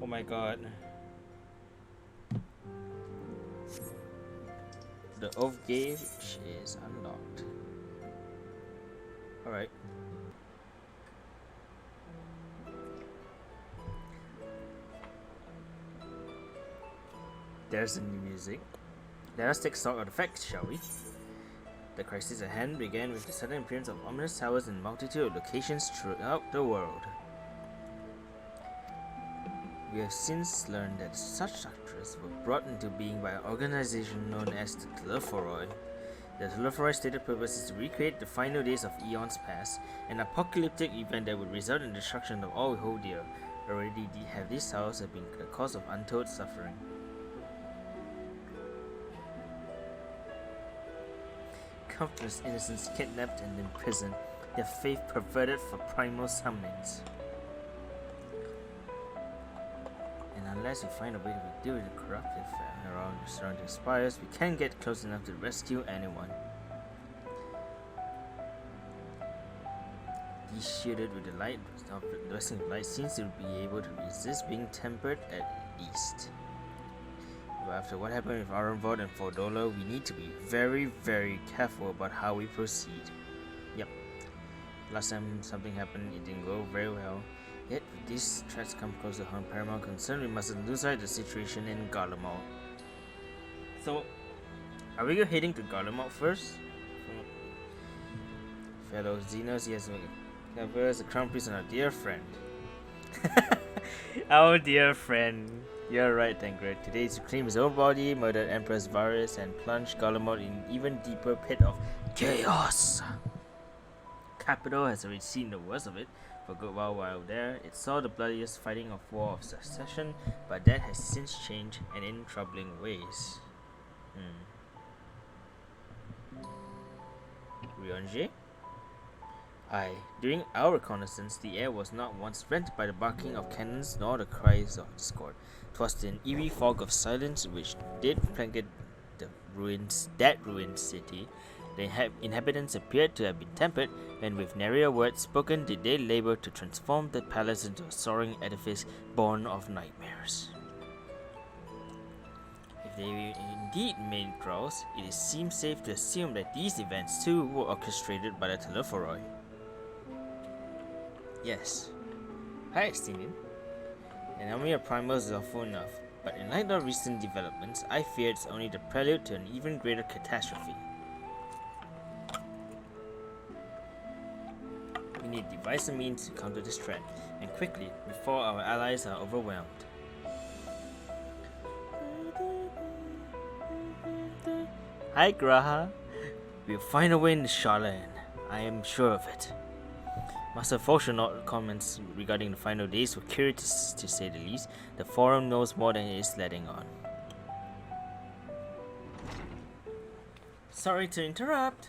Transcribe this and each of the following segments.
Oh my god. The oath gauge is unlocked. Alright. There's the new music. Let us take stock of the facts, shall we? The crisis at hand began with the sudden appearance of ominous towers in a multitude of locations throughout the world. We have since learned that such structures were brought into being by an organization known as the Telephoroi. The Telephoroi stated purpose is to recreate the final days of eons past, an apocalyptic event that would result in the destruction of all we hold dear. Already have these towers have been a cause of untold suffering. Countless innocents kidnapped and imprisoned, their faith perverted for primal summonings. And unless we find a way to deal with the corruptive around the surrounding spires, we can't get close enough to rescue anyone. These shielded with the light of the blessing of light seems to be able to resist being tempered at least. But after what happened with Aronvod and Fordola, we need to be very, very careful about how we proceed. Yep. Last time something happened, it didn't go very well. Yet, with these threats come close to our paramount concern, we mustn't lose sight of the situation in Garlemald. So, are we heading to Garlemald first? Fellow Xenos, yes, as a crown priest and our dear friend. Our dear friend. You're right, Tancred. Today is to claim his own body, murdered Empress Varys, and plunged Garlemald in an even deeper pit of chaos. Capital has already seen the worst of it. For a good while there, it saw the bloodiest fighting of War of Succession, but that has since changed and in troubling ways. Rionje? Aye, during our reconnaissance, the air was not once rent by the barking of cannons nor the cries of discord. 'Twas an eerie fog of silence which did blanket that ruined city. The inhabitants appeared to have been tempered, and with narier words spoken did they labor to transform the palace into a soaring edifice born of nightmares. If they indeed made draws, it seems safe to assume that these events too were orchestrated by the Telephoroi. Yes. Hi, Extinian. An army of primals is awful enough, but in light of recent developments, I fear it's only the prelude to an even greater catastrophe. We need to devise a means to counter this threat, and quickly, before our allies are overwhelmed. Hi, Graha. We'll find a way in the Sharlayan. I am sure of it. Master Fortunaut comments regarding the final days were curious to say the least. The forum knows more than it is letting on. Sorry to interrupt.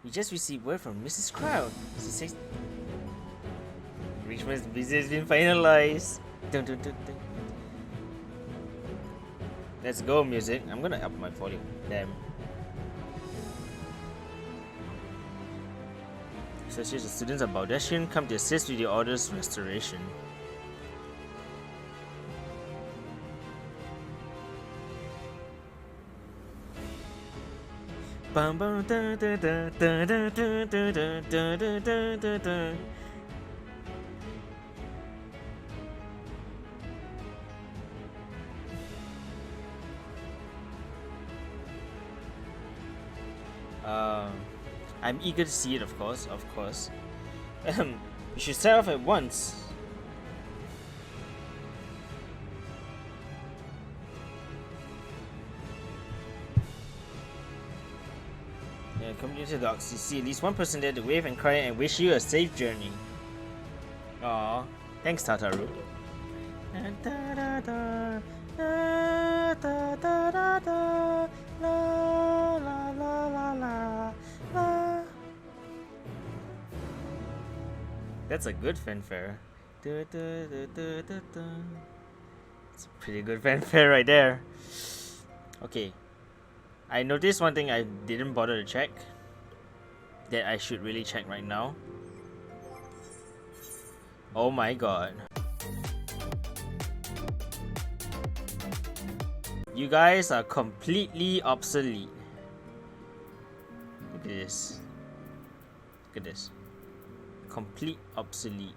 We just received word from Mrs. Crowd. She says Richmond's visit has been finalized. Dun, dun, dun, dun. Let's go, music. I'm gonna up my volume. Damn. Such as the students of Baldashian come to assist with the order's restoration. Bum bum da da da da da da da da da da da. I'm eager to see it, of course. We should set off at once. Yeah, community docs. You see at least one person there to wave and cry and wish you a safe journey. Aw, thanks, Tataru. That's a good fanfare. It's a pretty good fanfare right there. Okay. I noticed one thing I didn't bother to check. That I should really check right now. Oh my god. You guys are completely obsolete. Look at this. Look at this. Complete obsolete.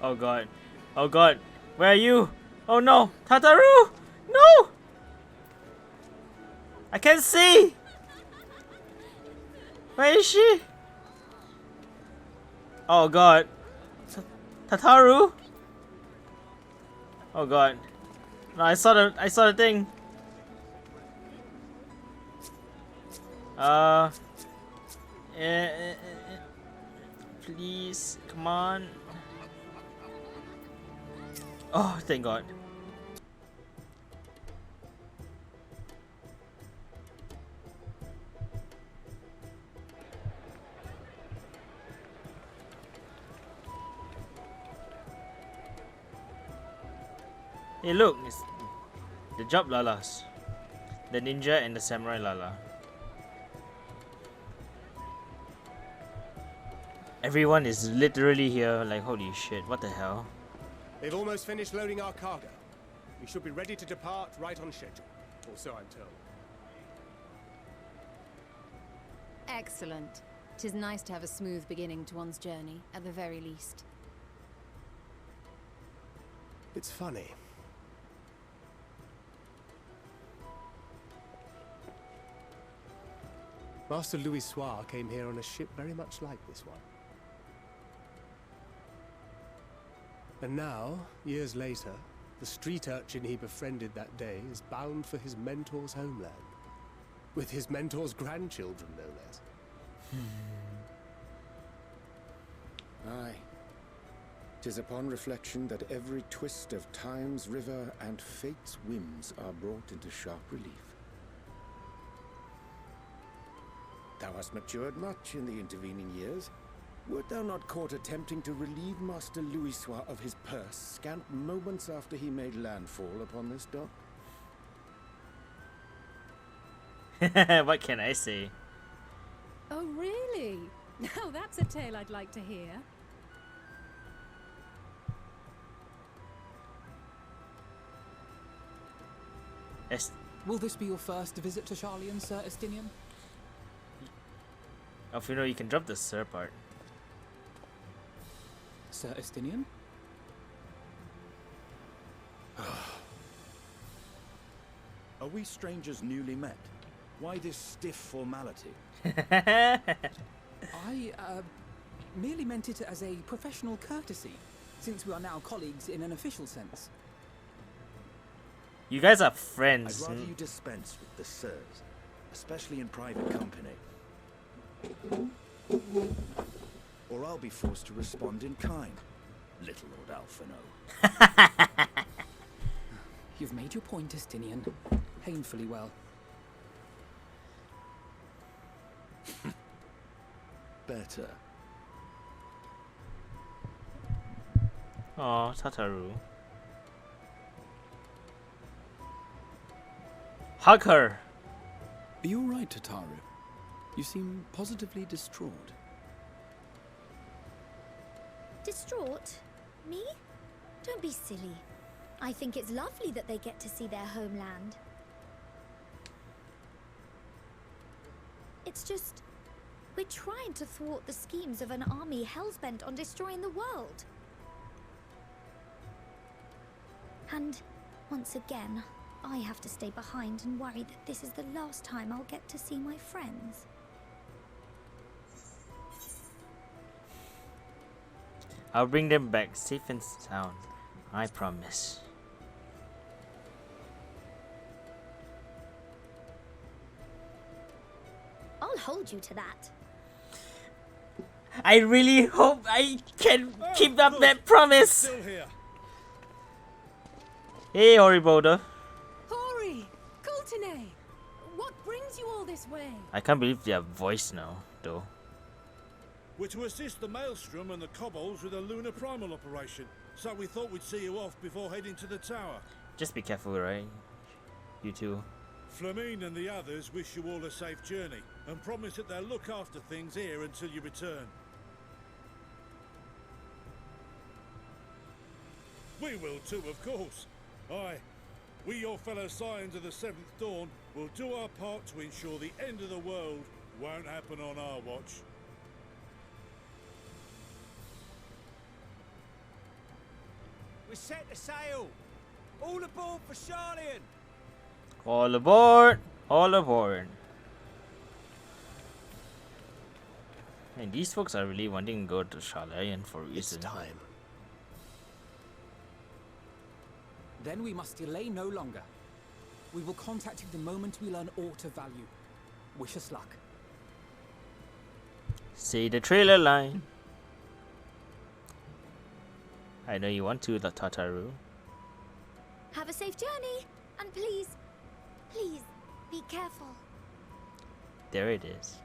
Oh god. Oh god. Where are you? Oh no. Tataru! No! I can't see! Where is she? Oh god. Tataru? Oh god. No, I saw the thing. Please, come on. Oh, thank god. Hey look, it's the job Lalas. The ninja and the samurai Lala. Everyone is literally here, like holy shit, what the hell? They've almost finished loading our cargo. We should be ready to depart right on schedule, or so I'm told. Excellent. 'Tis nice to have a smooth beginning to one's journey, at the very least. It's funny. Master Louis Soir came here on a ship very much like this one. And now, years later, the street urchin he befriended that day is bound for his mentor's homeland. With his mentor's grandchildren, no less. Aye. 'Tis upon reflection that every twist of time's river and fate's whims are brought into sharp relief. Thou hast matured much in the intervening years. Wert thou not caught attempting to relieve Master Louis Soir of his purse scant moments after he made landfall upon this dock? What can I say? Oh, really? Now that's a tale I'd like to hear. Will this be your first visit to Sharlayan, Sir Estinian? Oh, if you know, you can drop the sir part. Sir Estinian? Are we strangers newly met? Why this stiff formality? I, merely meant it as a professional courtesy, since we are now colleagues in an official sense. You guys are I'd friends. rather you dispense with the sirs, especially in private company. Or I'll be forced to respond in kind, little Lord Alphino. You've made your point, Estinian. Painfully well. Better. Oh, Tataru. Hug her. Are you alright, Tataru? You seem positively distraught. Distraught? Me? Don't be silly. I think it's lovely that they get to see their homeland. It's just, we're trying to thwart the schemes of an army hellbent on destroying the world. And once again, I have to stay behind and worry that this is the last time I'll get to see my friends. I'll bring them back safe and sound. I promise. I'll hold you to that. I really hope I can keep up that promise. Still here. Hey, Horiboda. Hori! Kultine! What brings you all this way? I can't believe they have voice now, though. We're to assist the Maelstrom and the Kobolds with a lunar primal operation, so we thought we'd see you off before heading to the tower. Just be careful, right? You two. Flamine and the others wish you all a safe journey and promise that they'll look after things here until you return. We will too, of course. Aye, we, your fellow Scions of the Seventh Dawn, will do our part to ensure the end of the world won't happen on our watch. We're set to sail! All aboard for Sharlayan! All aboard! All aboard! And these folks are really wanting to go to Sharlayan for a reason. It's time. Then we must delay no longer. We will contact you the moment we learn aught of value. Wish us luck. Say the trailer line. I know you want to, the Tataru. Have a safe journey, and please, please, be careful. There it is.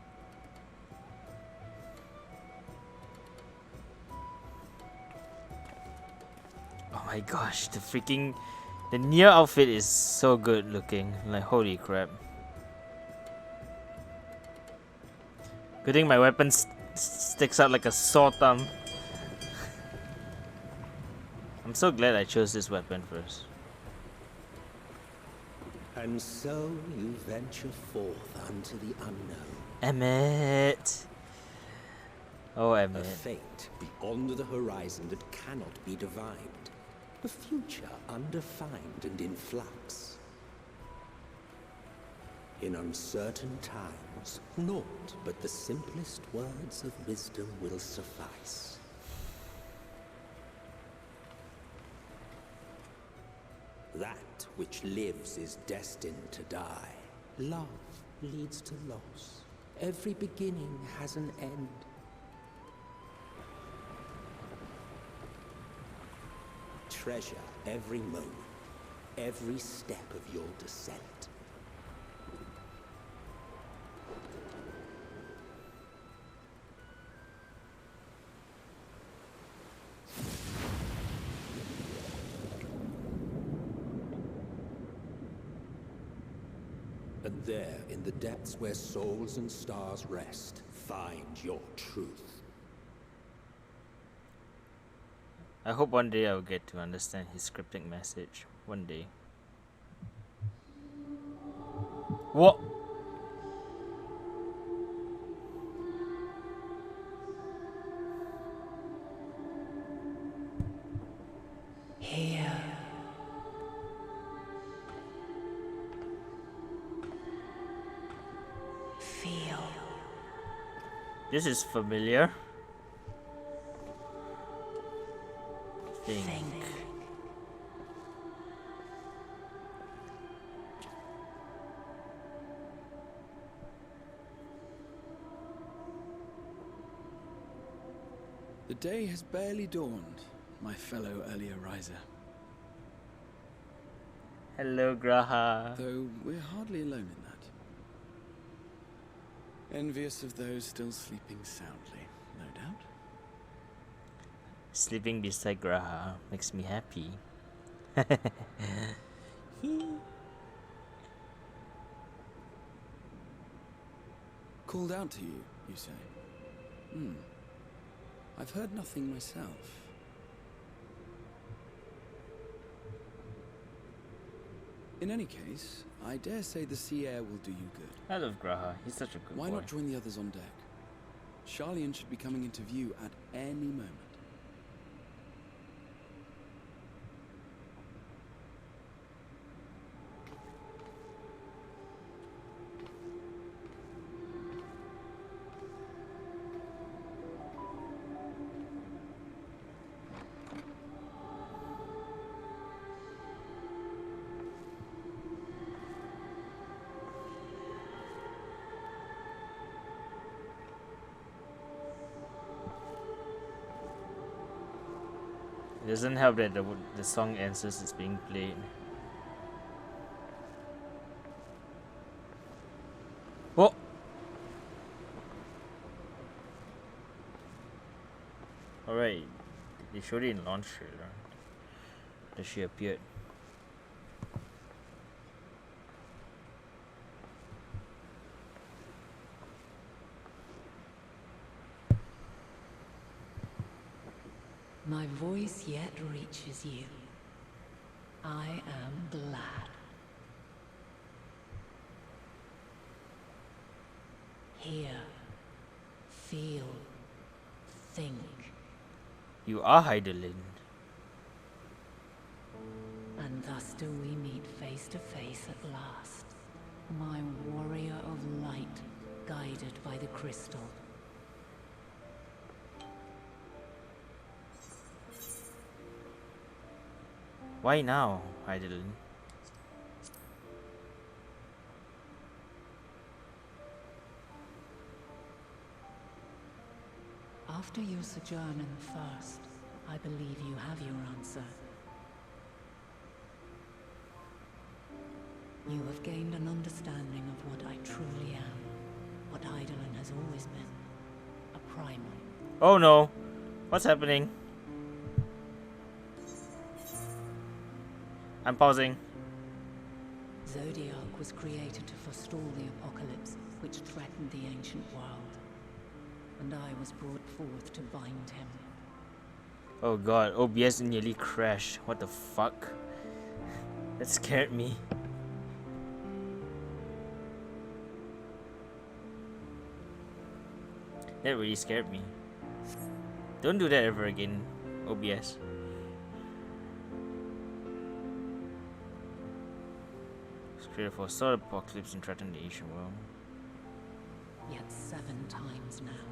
Oh my gosh, the Nier outfit is so good looking. Like, holy crap. Good thing my weapon sticks out like a sore thumb. I'm so glad I chose this weapon first. And so you venture forth unto the unknown. Emmett! Oh, Emmett. A fate beyond the horizon that cannot be divined. A future undefined and in flux. In uncertain times, naught but the simplest words of wisdom will suffice. That which lives is destined to die. Love leads to loss. Every beginning has an end. Treasure every moment, every step of your descent. And there, in the depths where souls and stars rest, find your truth. I hope one day I'll get to understand his cryptic message. One day. What? Here. Feel. This is familiar. Think. The day has barely dawned, my fellow earlier riser. Hello, Graha. Though we're hardly alone in that. Envious of those still sleeping soundly, no doubt. Sleeping beside Graha makes me happy. Called out to you, you say? I've heard nothing myself. In any case, I dare say the sea air will do you good. I love Graha. He's such a good boy. Why not join the others on deck? Sharlayan should be coming into view at any moment. It doesn't help that the song ends as it's being played. Oh! Alright, they showed it in launch trailer that she appeared. My voice yet reaches you. I am glad. Hear, feel, think. You are Heidelin. And thus do we meet face to face at last. My warrior of light, guided by the crystal. Why now, Heidelin? After your sojourn in the First, I believe you have your answer. You have gained an understanding of what I truly am, what Heidelin has always been, a primal. Oh no, what's happening? I'm pausing. Zodiac was created to forestall the apocalypse which threatened the ancient world, and I was brought forth to bind him. Oh god, OBS nearly crashed. What the fuck? That scared me. That really scared me. Don't do that ever again, OBS. Created for solar apocalypse and threaten the ancient world. Yet 7 times now,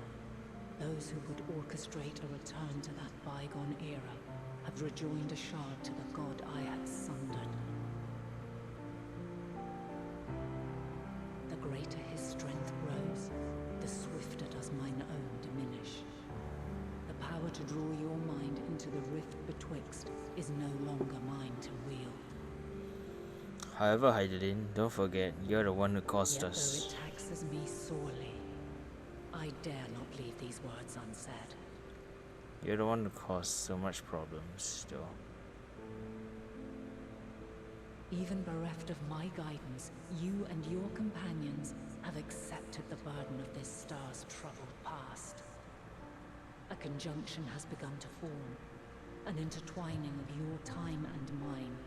those who would orchestrate a return to that bygone era have rejoined a shard to the god I had sundered. The greater his strength grows, the swifter does mine own diminish. The power to draw your mind into the rift betwixt is no longer mine to wield. However, Heidelin, don't forget, you're the one who caused Yet us. though it taxes me sorely, I dare not leave these words unsaid. You're the one who caused so much problems still. Even bereft of my guidance, you and your companions have accepted the burden of this star's troubled past. A conjunction has begun to form, an intertwining of your time and mine.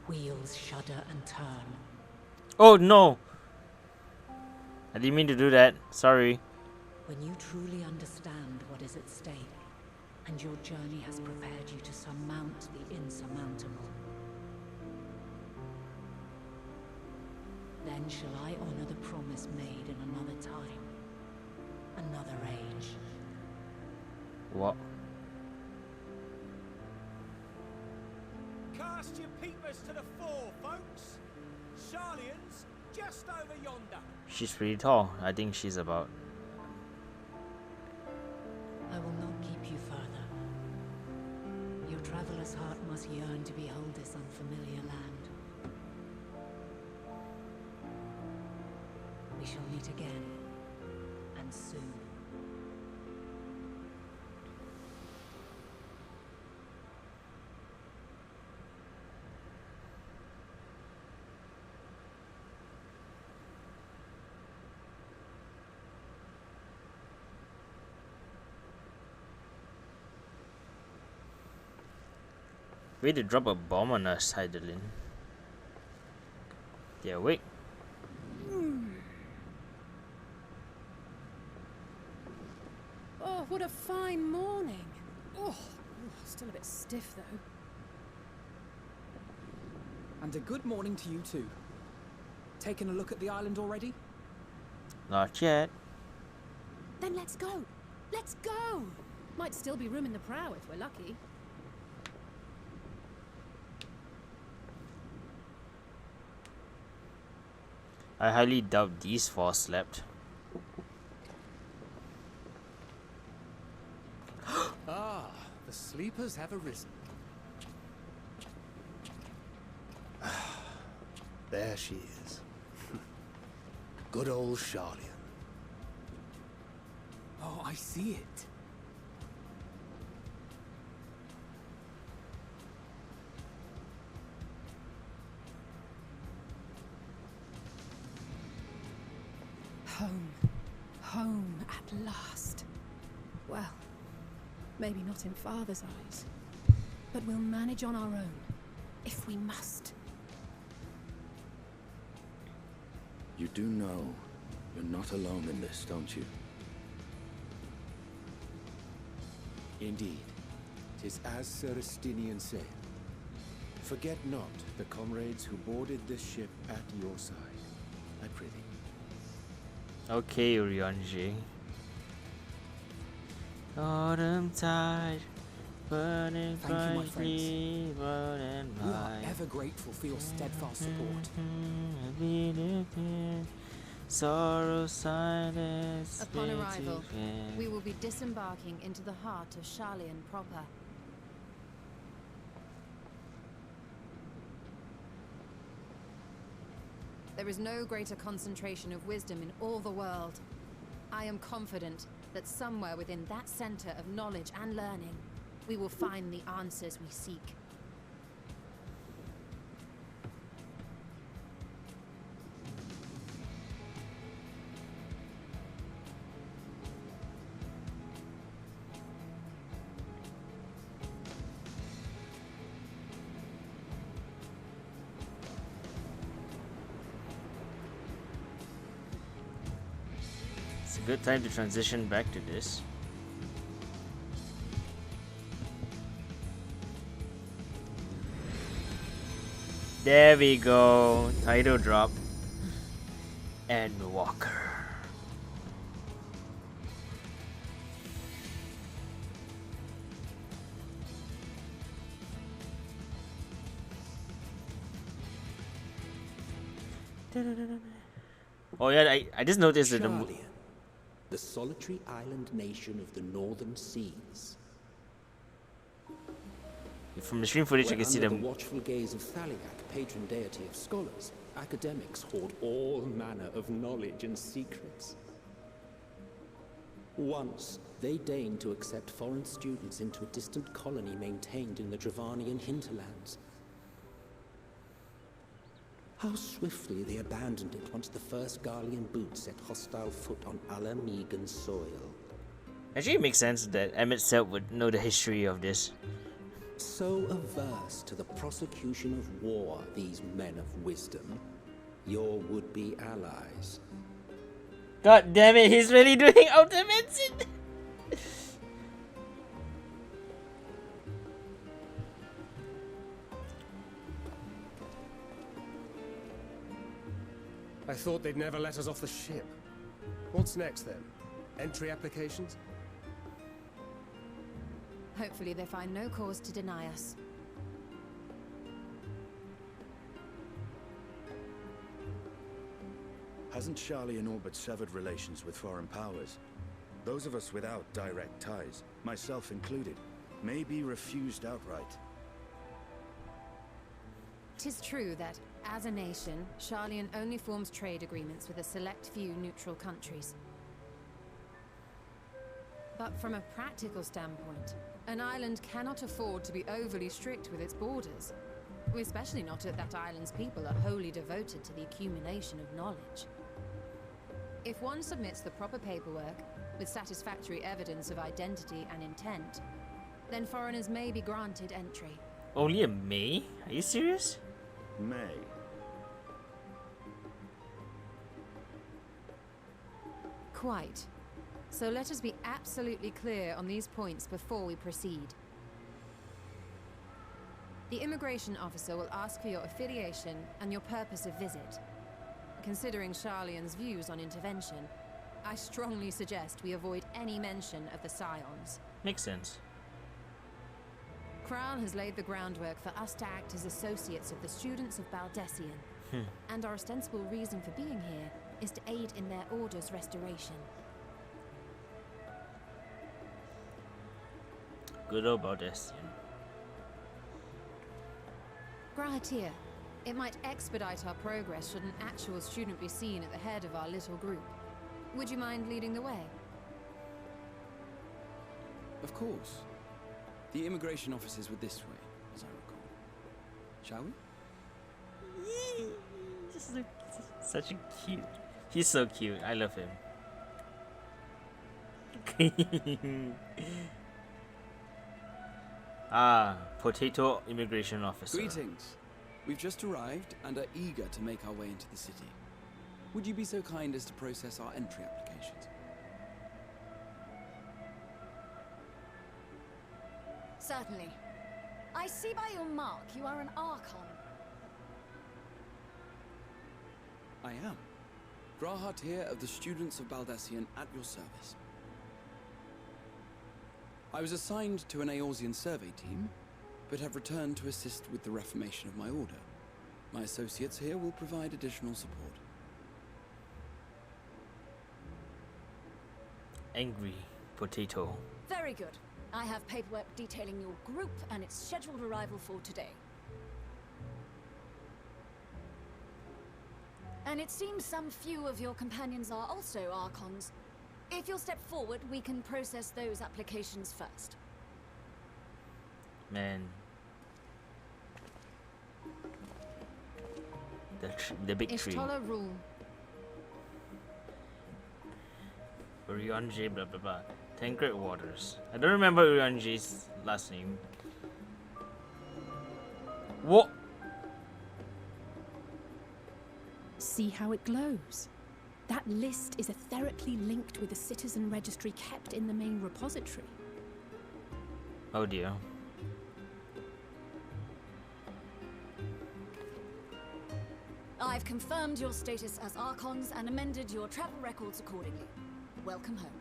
Wheels shudder and turn. Oh no! I didn't mean to do that. Sorry. When you truly understand what is at stake, and your journey has prepared you to surmount the insurmountable, then shall I honor the promise made in another time, another age. What? Cast your peepers to the fore, folks. Sharlayan's just over yonder. She's pretty tall. I think she's about... I will not keep you further. Your traveler's heart must yearn to behold this unfamiliar land. We shall meet again, and soon. Way to drop a bomb on us, Heidelin. You awake? Oh, what a fine morning. Oh, still a bit stiff though. And a good morning to you too. Taking a look at the island already? Not yet. Then let's go. Let's go. Might still be room in the prow if we're lucky. I highly doubt these four slept. Ah, the sleepers have arisen. There she is. Good old Sharlayan. Oh, I see it. Home. home at last. Well, maybe not in Father's eyes, but we'll manage on our own, if we must. You do know you're not alone in this, don't you? Indeed. 'Tis as Sir Estinian said. Forget not the comrades who boarded this ship at your side, I prithee. Okay, Ryonji. Autumn tide, burning Thank you, my brightly, burning We are bright. ever grateful for your steadfast support. Sorrow, silence. Upon pity, arrival, fear. we will be disembarking into the heart of Sharlayan proper. There is no greater concentration of wisdom in all the world. I am confident that somewhere within that center of knowledge and learning, we will find the answers we seek. It's a good time to transition back to this. There we go. Title drop. Endwalker. Oh yeah, I just noticed that Sharlayan, the solitary island nation of the northern seas. from the stream footage Where you can see under them. the watchful gaze of Thaliak, patron deity of scholars, academics hoard all manner of knowledge and secrets. Once, they deigned to accept foreign students into a distant colony maintained in the Dravanian hinterlands. How swiftly they abandoned it once the first Garlean boot set hostile foot on Alamegan soil. Actually, it makes sense that Emmett Self would know the history of this. So averse to the prosecution of war, these men of wisdom, your would-be allies. God damn it, he's really doing ultimates in. I thought they'd never let us off the ship. What's next then? Entry applications? Hopefully they find no cause to deny us. Hasn't Sharlayan all but severed relations with foreign powers? Those of us without direct ties, myself included, may be refused outright. 'Tis true that, as a nation, Sharlayan only forms trade agreements with a select few neutral countries. But from a practical standpoint, an island cannot afford to be overly strict with its borders, especially not if that island's people are wholly devoted to the accumulation of knowledge. If one submits the proper paperwork, with satisfactory evidence of identity and intent, then foreigners may be granted entry. Only a May? Are you serious? May. Quite. So let us be absolutely clear on these points before we proceed. The immigration officer will ask for your affiliation and your purpose of visit. Considering Sharlayan's views on intervention, I strongly suggest we avoid any mention of the Scions. Makes sense. Kral has laid the groundwork for us to act as associates of the students of Baldessian, and our ostensible reason for being here is to aid in their order's restoration. Good old Baldessian. Grahatir, it might expedite our progress should an actual student be seen at the head of our little group. Would you mind leading the way? Of course. The immigration officers were this way, as I recall. Shall we? Such a cute. He's so cute. I love him. Ah, Potato Immigration Officer. Greetings. We've just arrived and are eager to make our way into the city. Would you be so kind as to process our entry applications? Certainly. I see by your mark you are an Archon. I am. Grahatir of the Students of Baldassian at your service. I was assigned to an Eorzean survey team, but have returned to assist with the reformation of my order. My associates here will provide additional support. Angry Potato. Very good. I have paperwork detailing your group and its scheduled arrival for today. And it seems some few of your companions are also Archons. If you'll step forward, we can process those applications first. Man. The big tree. Ishtola rule. Urianji, blah blah blah. Tancred Waters. I don't remember Urianji's last name. What? See how it glows? That list is etherically linked with the citizen registry kept in the main repository. Oh dear. I've confirmed your status as Archons and amended your travel records accordingly. Welcome home.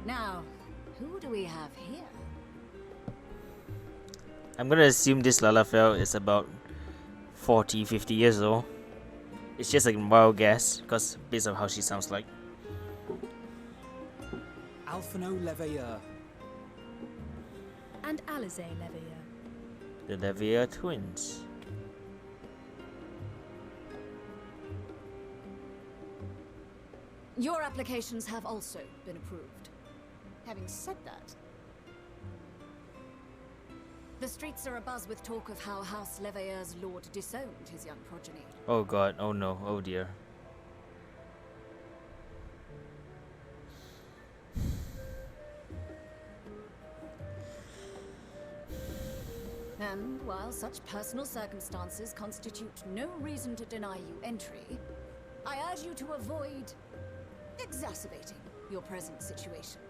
Now, who do we have here? I'm gonna assume this Lalafell is about 40, 50 years old. It's just a wild guess, because based on how she sounds like. Alphino Leveilleur. And Alize Leveilleur. The Leveilleur twins. Your applications have also been approved. Having said that, the streets are abuzz with talk of how House Leveilleur's lord disowned his young progeny. Oh god, oh no, oh dear. And while such personal circumstances constitute no reason to deny you entry, I urge you to avoid exacerbating your present situation.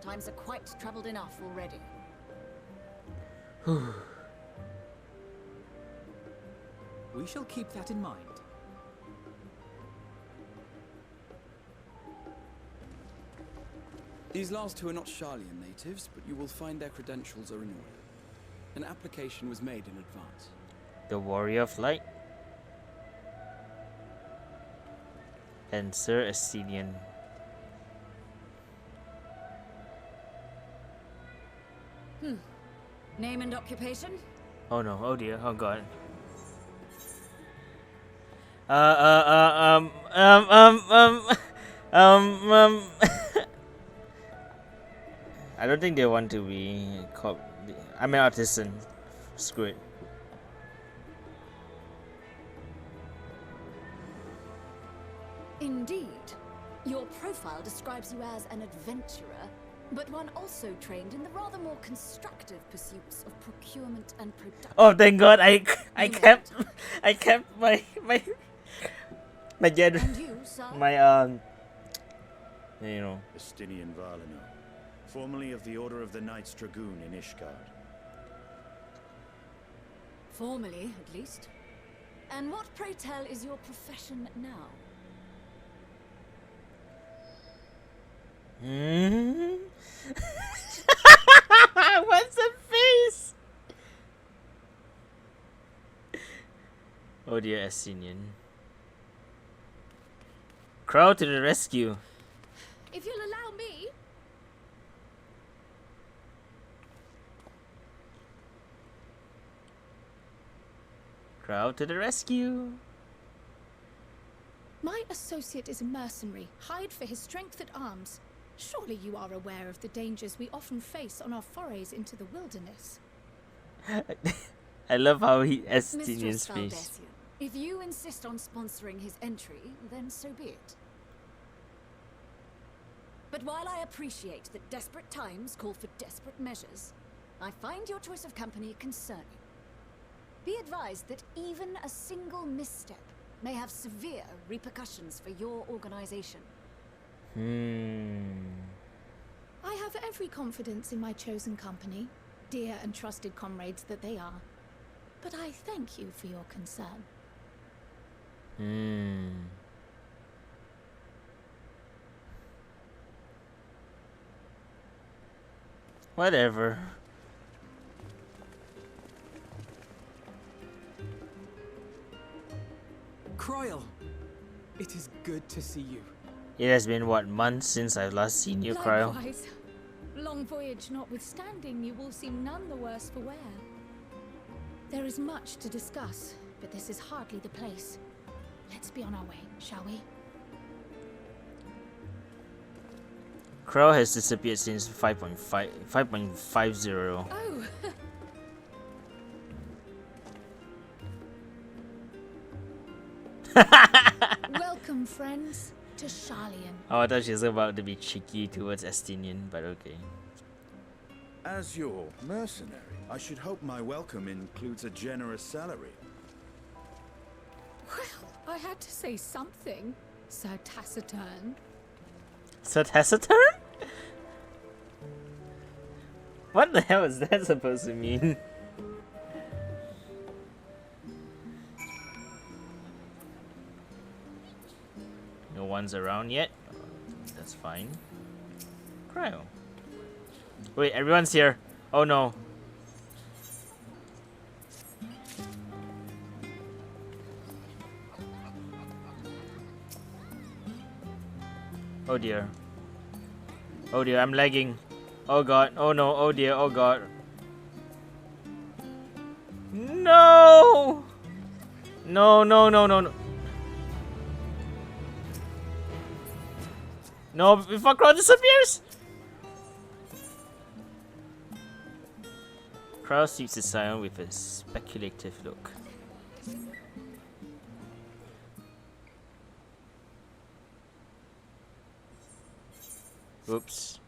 Times are quite troubled enough already. We shall keep that in mind. These last two are not Sharlayan natives, but you will find their credentials are in order. An application was made in advance. The Warrior of Light. And Sir Ascenian. Name and occupation? Oh no, oh dear, oh god. I don't think they want to be called. I'm an artisan. Screw it. Indeed. Your profile describes you as an adventurer, but one also trained in the rather more constructive pursuits of procurement and production. Oh, thank God! I kept my gen And you, sir? my you know. Estinian Valino, formerly of the Order of the Knights Dragoon in Ishgard. Formerly, at least. And what, pray tell, is your profession now? What's the face? Oh dear, Ascenian. Crowd to the rescue. If you'll allow me. Crowd to the rescue. My associate is a mercenary, hired for his strength at arms. Surely you are aware of the dangers we often face on our forays into the wilderness. I love how he Mistress Ascenian's face. Baldassian, if you insist on sponsoring his entry, then so be it. But while I appreciate that desperate times call for desperate measures, I find your choice of company concerning. Be advised that even a single misstep may have severe repercussions for your organization. I have every confidence in my chosen company, dear and trusted comrades that they are. But I thank you for your concern. Whatever. Kryl, it is good to see you. It has been, what, months since I've last seen you, Cryo? Likewise. Long voyage notwithstanding, you will seem none the worse for wear. There is much to discuss, but this is hardly the place. Let's be on our way, shall we? Cryo has disappeared since 5.50. Oh! Welcome, friends, to Sharlayan. Oh, I thought she was about to be cheeky towards Estinian, but okay. As your mercenary, I should hope my welcome includes a generous salary. Well, I had to say something, Sir Taciturn. Sir Taciturn? What the hell is that supposed to mean? No one's around yet? That's fine. Cryo. Wait, everyone's here. Oh no. Oh dear. Oh dear, I'm lagging. Oh god, oh no, oh dear, oh god. No! No, no, no, no, no. No, before Crow disappears! Crow sweeps aside with a speculative look. Oops.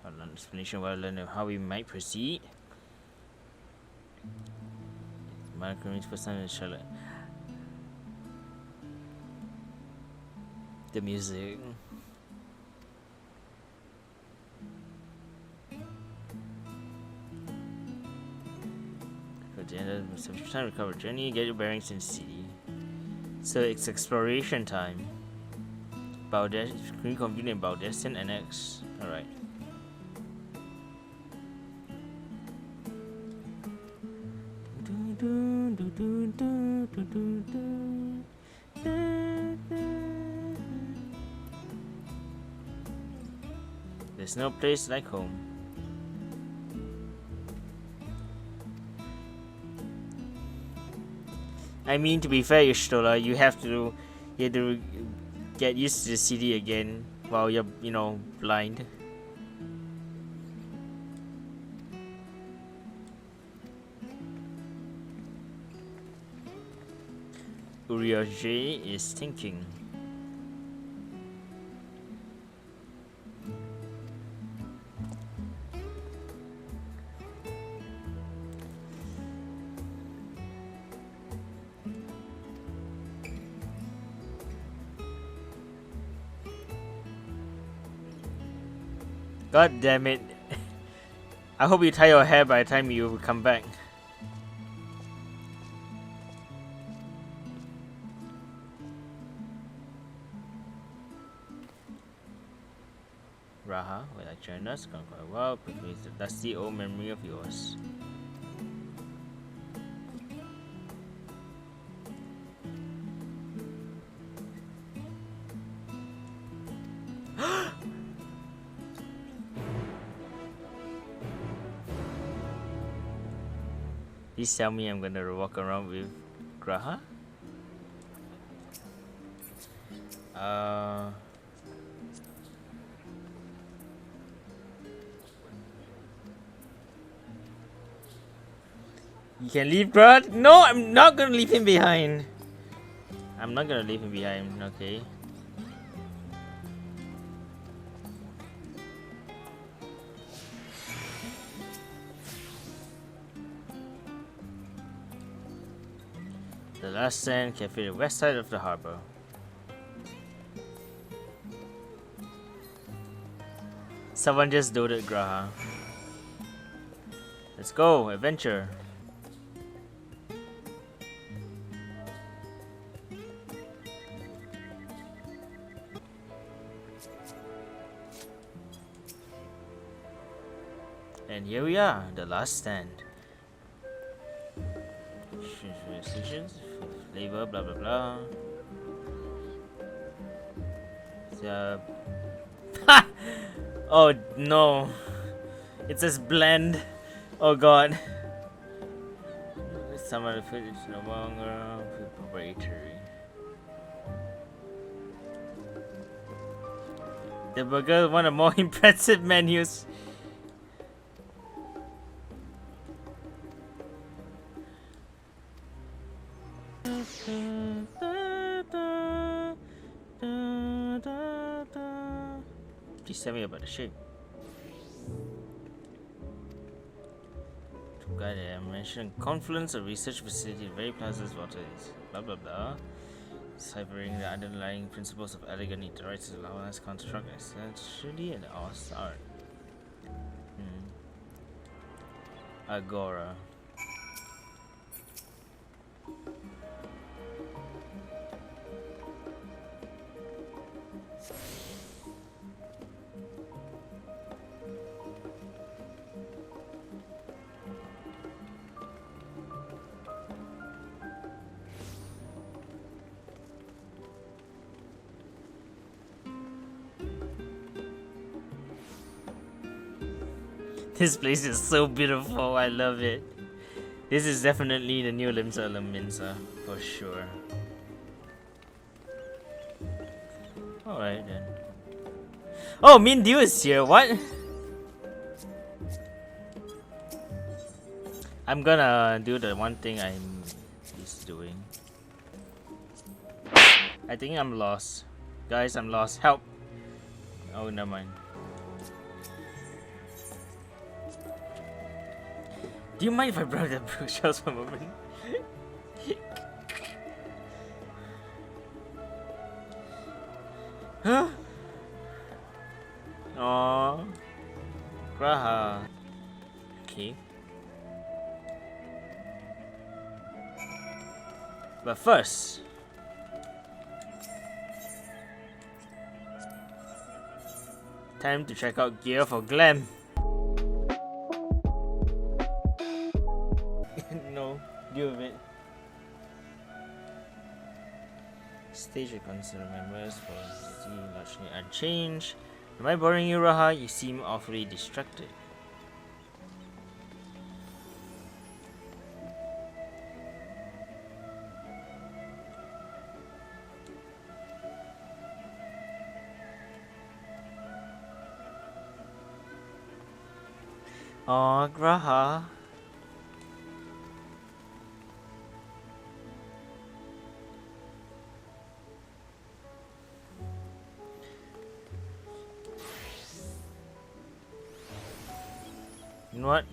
An explanation while learning how we might proceed. Marakami's first time in Sharlayan. The music. At the end of the sufficient time to recover journey, get your bearings in the city. So it's exploration time. Baudes, reconvene Baudesian Annex. Alright. There's no place like home. I mean, to be fair, Ishtola, you have to get used to the city again while you're, you know, blind. Uriaje is thinking. God damn it. I hope you tie your hair by the time you come back. Raha, will I join us? Gone quite a while, but with the dusty old memory of yours. Please tell me I'm gonna walk around with Graha? You can leave Graha? No, I'm not gonna leave him behind. I'm not gonna leave him behind, okay? The last stand cafe, the west side of the harbor. Someone just doted Graha. Let's go, adventure. And here we are, the last stand. Restrictions, flavor, blah blah blah. Ha! Oh no, it says blend. Oh god. Some of the food is no longer proprietary. The burger, one of the more impressive menus. Please tell me about the shape. Got it. I mentioned confluence of research facility, very pleasant waters. Blah blah blah. Ciphering the underlying principles of elegant iterations allow us construct essentially an art. Agora. This place is so beautiful, I love it. This is definitely the new Limsa Minsa, for sure. Alright then. Oh, Min Dew is here, what? I'm gonna do the one thing I'm used to doing. I think I'm lost. Guys, I'm lost. Help! Oh, never mind. Do you mind if I borrow the bookshelves for a moment? Huh? Aww. Graha. Okay. But first, time to check out gear for glam. No, deal with it. Stage reconsider members for city largely unchanged. Am I boring you, Raha? You seem awfully distracted. Aw, Graha. You know what?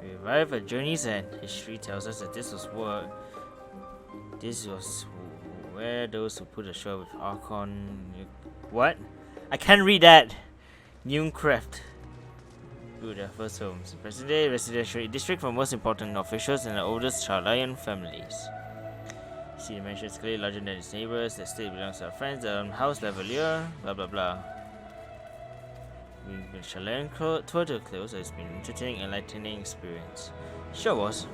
We arrive at Journey's End. History tells us that this was where those who put ashore with Archon. What? I can't read that. Newcraft. Good, their first homes. Present day residential district for most important officials and the oldest Sharlayan families. See, the mansion is clearly larger than its neighbors. The estate belongs to our friends. The house lavalier. Blah blah blah. We've been Sharlayan tour to a close. It's been an entertaining, enlightening experience. Sure was.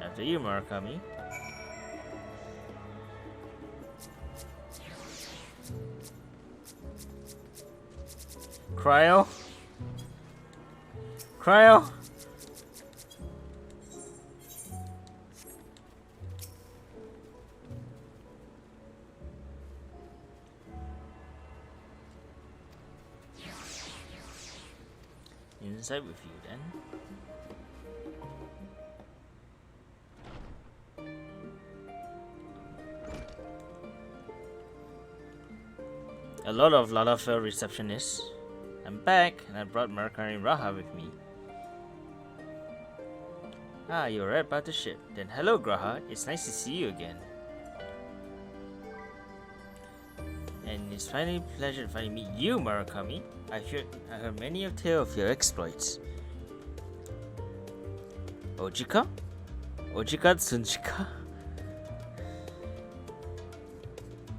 After you, Marakami. Cryo? Cryo? inside with you then. A lot of Lalafell receptionists. I'm back, and I brought Marakami and Raha with me. Ah, you're right about the ship. Then hello, Graha. It's nice to see you again. And it's finally a pleasure to finally meet you, Marakami. I heard many a tale of your exploits. Ojika? Ojika Tsunchika?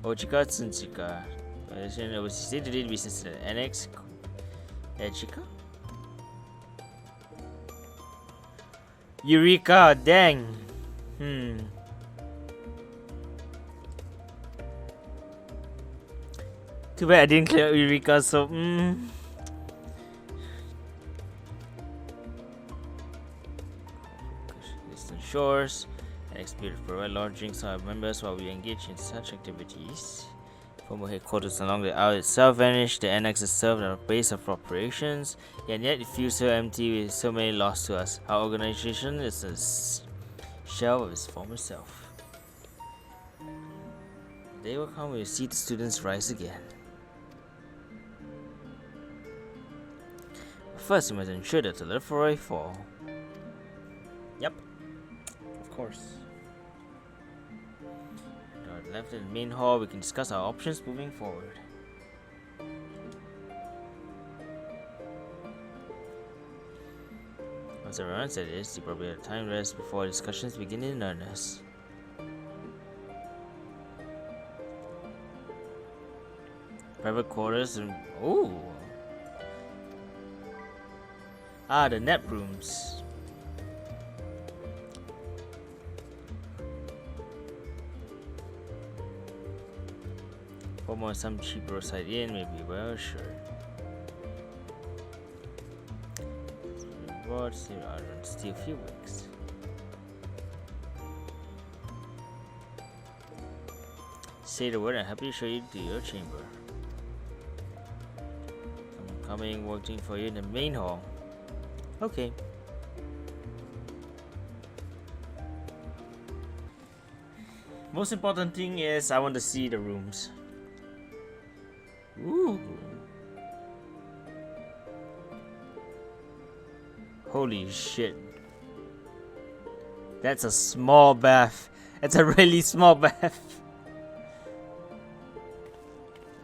Ojika Tsunchika. It was stated to be since the annex. Ejika? Eureka, dang. Too bad I didn't clear Eureka, so Distant shores and experience provide lodging to our members while we engage in such activities. Former headquarters along the isle itself vanished, the annex is served as a base of operations, and yet it feels so empty with so many lost to us. Our organization is a shell of its former self. The day will come when we see the students rise again. But first, we must ensure that the Leforoi fall. Yep, of course. Left in the main hall, we can discuss our options moving forward. Once everyone said this, you probably have time rest before discussions begin in earnest. Private quarters and ooh. Ah, the net rooms. Or some cheap roadside inn, maybe. Well, sure. Rewards, still a few weeks. Say the word and happy to show you to your chamber. I'm coming, waiting for you in the main hall. Okay. Most important thing is I want to see the rooms. Ooh. Holy shit. That's a small bath. It's a really small bath.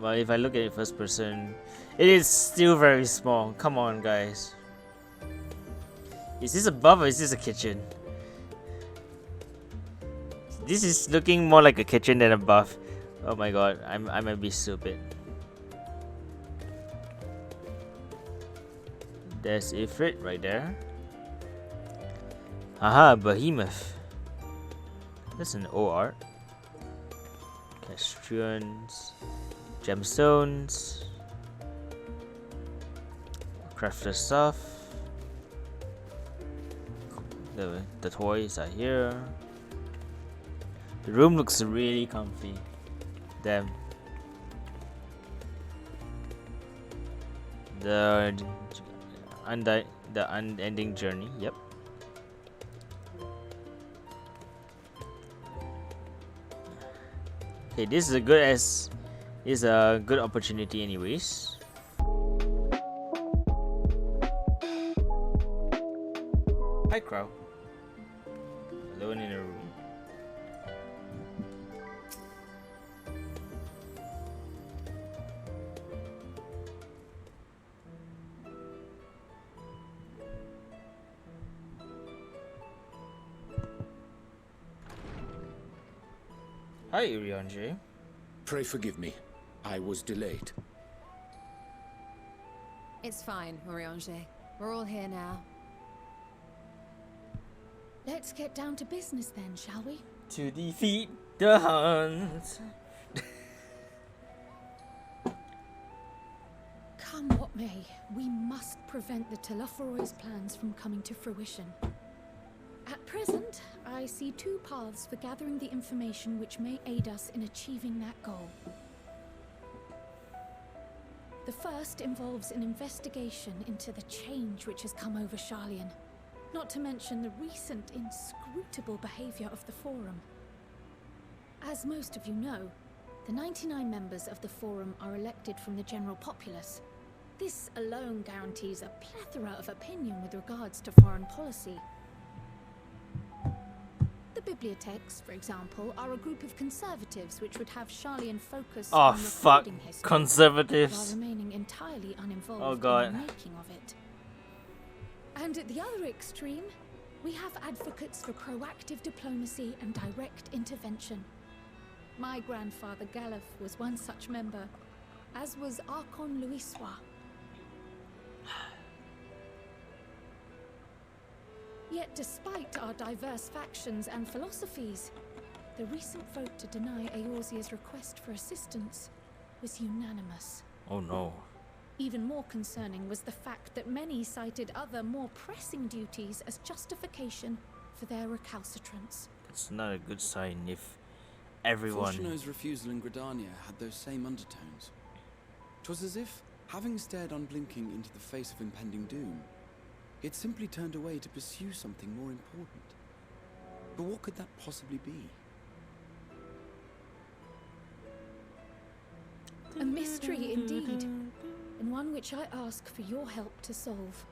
Well, if I look at it first person, it is still very small. Come on, guys. Is this a bath or is this a kitchen? This is looking more like a kitchen than a bath. Oh my god, I might be stupid. There's Ifrit right there. Aha, Behemoth. That's an old art. Castrians, gemstones, crafted stuff. The toys are here. The room looks really comfy. Damn. The unending journey. Yep. Okay, this is a good opportunity, anyways. Hi, Crow. Alone in a room. Hi, Urianji. Pray forgive me. I was delayed. It's fine, Urianji. We're all here now. Let's get down to business then, shall we? To defeat the Huns. Come what may, we must prevent the Teleforoi's plans from coming to fruition. At present, I see two paths for gathering the information which may aid us in achieving that goal. The first involves an investigation into the change which has come over Sharlayan, not to mention the recent inscrutable behavior of the Forum. As most of you know, the 99 members of the Forum are elected from the general populace. This alone guarantees a plethora of opinion with regards to foreign policy. The bibliotheques, for example, are a group of conservatives which would have Sharlayan focus on recording history, conservatives, while remaining entirely uninvolved oh God. in the making of it. And at the other extreme, we have advocates for proactive diplomacy and direct intervention. My grandfather Galef was one such member, as was Archon Louisois. Yet despite our diverse factions and philosophies, the recent vote to deny Eorzea's request for assistance was unanimous. Oh no. Even more concerning was the fact that many cited other, more pressing duties as justification for their recalcitrance. It's not a good sign if everyone... Fortuno's refusal in Gridania had those same undertones. 'Twas as if, having stared unblinking into the face of impending doom, it simply turned away to pursue something more important. But what could that possibly be? A mystery indeed, and one which I ask for your help to solve.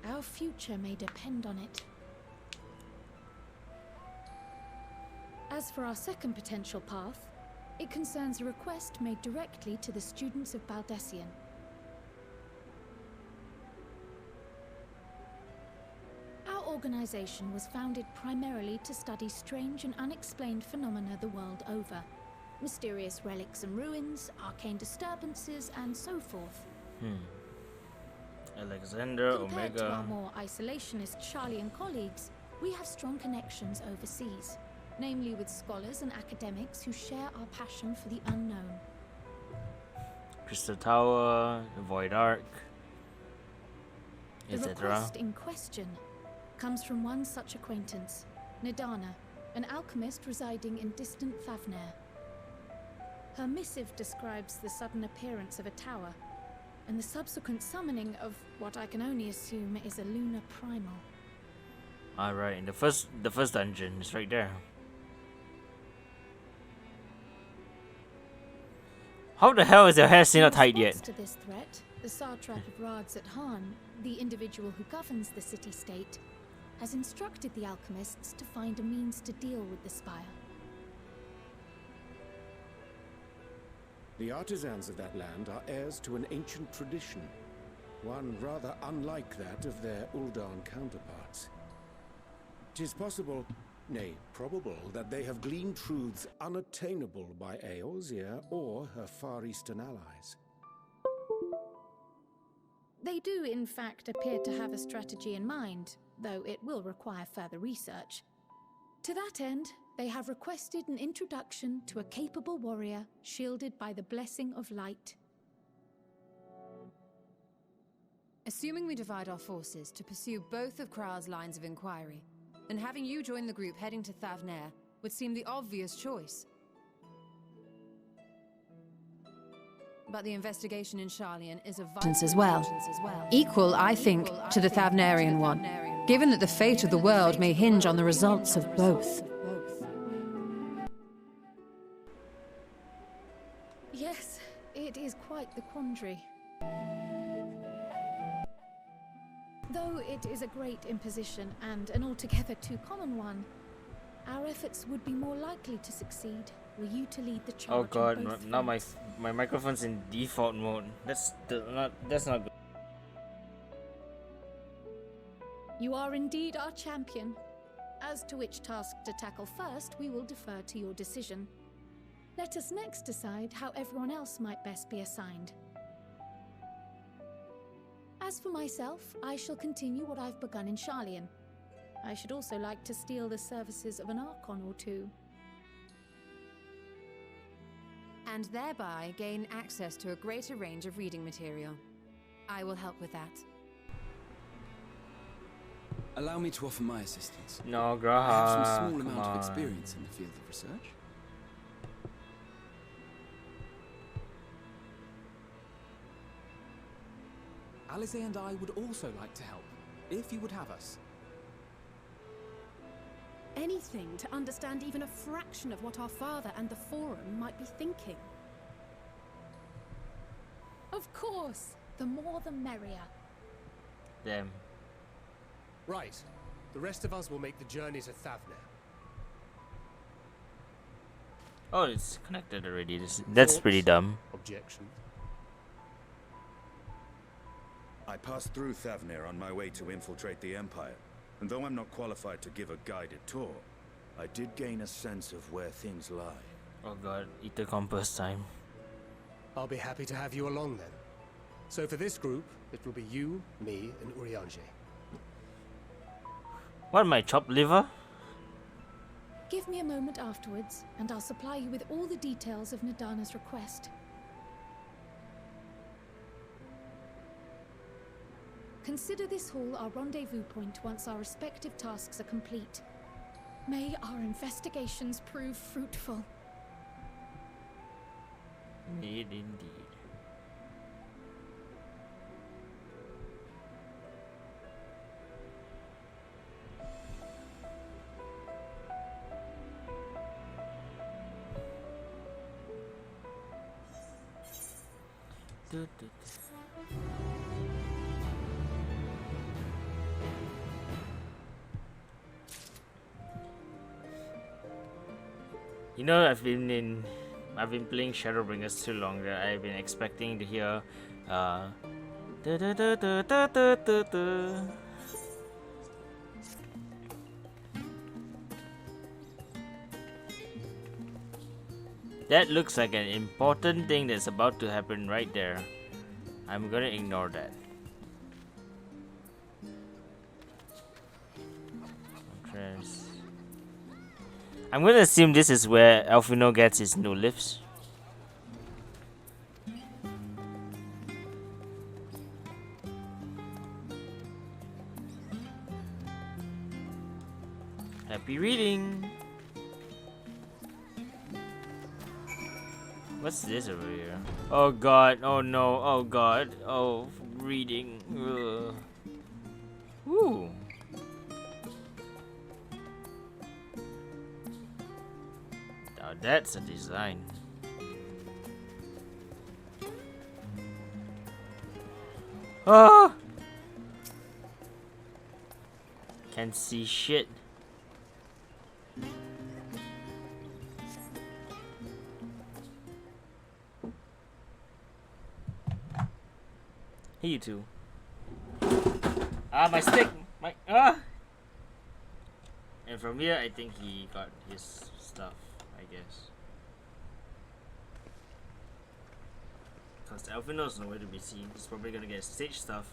Our future may depend on it. As for our second potential path, it concerns a request made directly to the students of Baldessian. Our organization was founded primarily to study strange and unexplained phenomena the world over. Mysterious relics and ruins, arcane disturbances, and so forth. Alexander, Compared to Omega. our more isolationist Sharlayan colleagues, we have strong connections overseas, namely with scholars and academics who share our passion for the unknown. Crystal Tower, the Void Ark, The etc. request in question comes from one such acquaintance, Nadana, an alchemist residing in distant Favner. Her missive describes the sudden appearance of a tower, and the subsequent summoning of what I can only assume is a lunar primal. Alright, in the first dungeon is right there. How the hell is your hair still not tied In yet? response to this threat, the Satrap of Rads at Han, the individual who governs the city-state, has instructed the alchemists to find a means to deal with the spire. The artisans of that land are heirs to an ancient tradition, one rather unlike that of their Uldan counterparts. 'Tis possible, nay, probable, that they have gleaned truths unattainable by Eorzea or her Far Eastern allies. They do, in fact, appear to have a strategy in mind, though it will require further research. To that end, they have requested an introduction to a capable warrior shielded by the blessing of light. Assuming we divide our forces to pursue both of Kral's lines of inquiry, then having you join the group heading to Thavnair would seem the obvious choice. But the investigation in Sharlayan is a vital as well. Equal, I think, to the Thavnarian one, given that the fate of the world may hinge on the results of both. Yes, it is quite the quandary. Though it is a great imposition and an altogether too common one, our efforts would be more likely to succeed were you to lead the charge. Oh god, on both now fronts. my microphone's in default mode. That's not good. You are indeed our champion. As to which task to tackle first, we will defer to your decision. Let us next decide how everyone else might best be assigned. As for myself, I shall continue what I've begun in Sharlayan. I should also like to steal the services of an Archon or two. and thereby gain access to a greater range of reading material. I will help with that. Allow me to offer my assistance. No, Graha. I have some small amount of experience in the field of research. Alize and I would also like to help, if you would have us. Anything to understand even a fraction of what our father and the Forum might be thinking. Of course! The more the merrier. Damn. Right. The rest of us will make the journey to Thavner. Oh, it's connected already. That's pretty dumb. Objection. I passed through Thavner on my way to infiltrate the Empire, and though I'm not qualified to give a guided tour, I did gain a sense of where things lie. Oh god, Ether Compass time. I'll be happy to have you along then. So for this group, it will be you, me, and Urianger. What, my chopped liver? Give me a moment afterwards, and I'll supply you with all the details of Nadana's request. Consider this hall our rendezvous point once our respective tasks are complete. May our investigations prove fruitful. Indeed, indeed. You know, I've been playing Shadowbringers too long that I've been expecting to hear That looks like an important thing that's about to happen right there. I'm gonna ignore that. I'm gonna assume this is where Alfino gets his new lifts. Happy reading! What's this over here? Oh god, oh no, oh god, oh, reading. Ugh. Ooh. Now that's a design. Ah! Can't see shit. Hey, you two. Ah, my stick! My And from here, I think he got his stuff, I guess. Because Alfino's nowhere to be seen. He's probably gonna get stage stuff.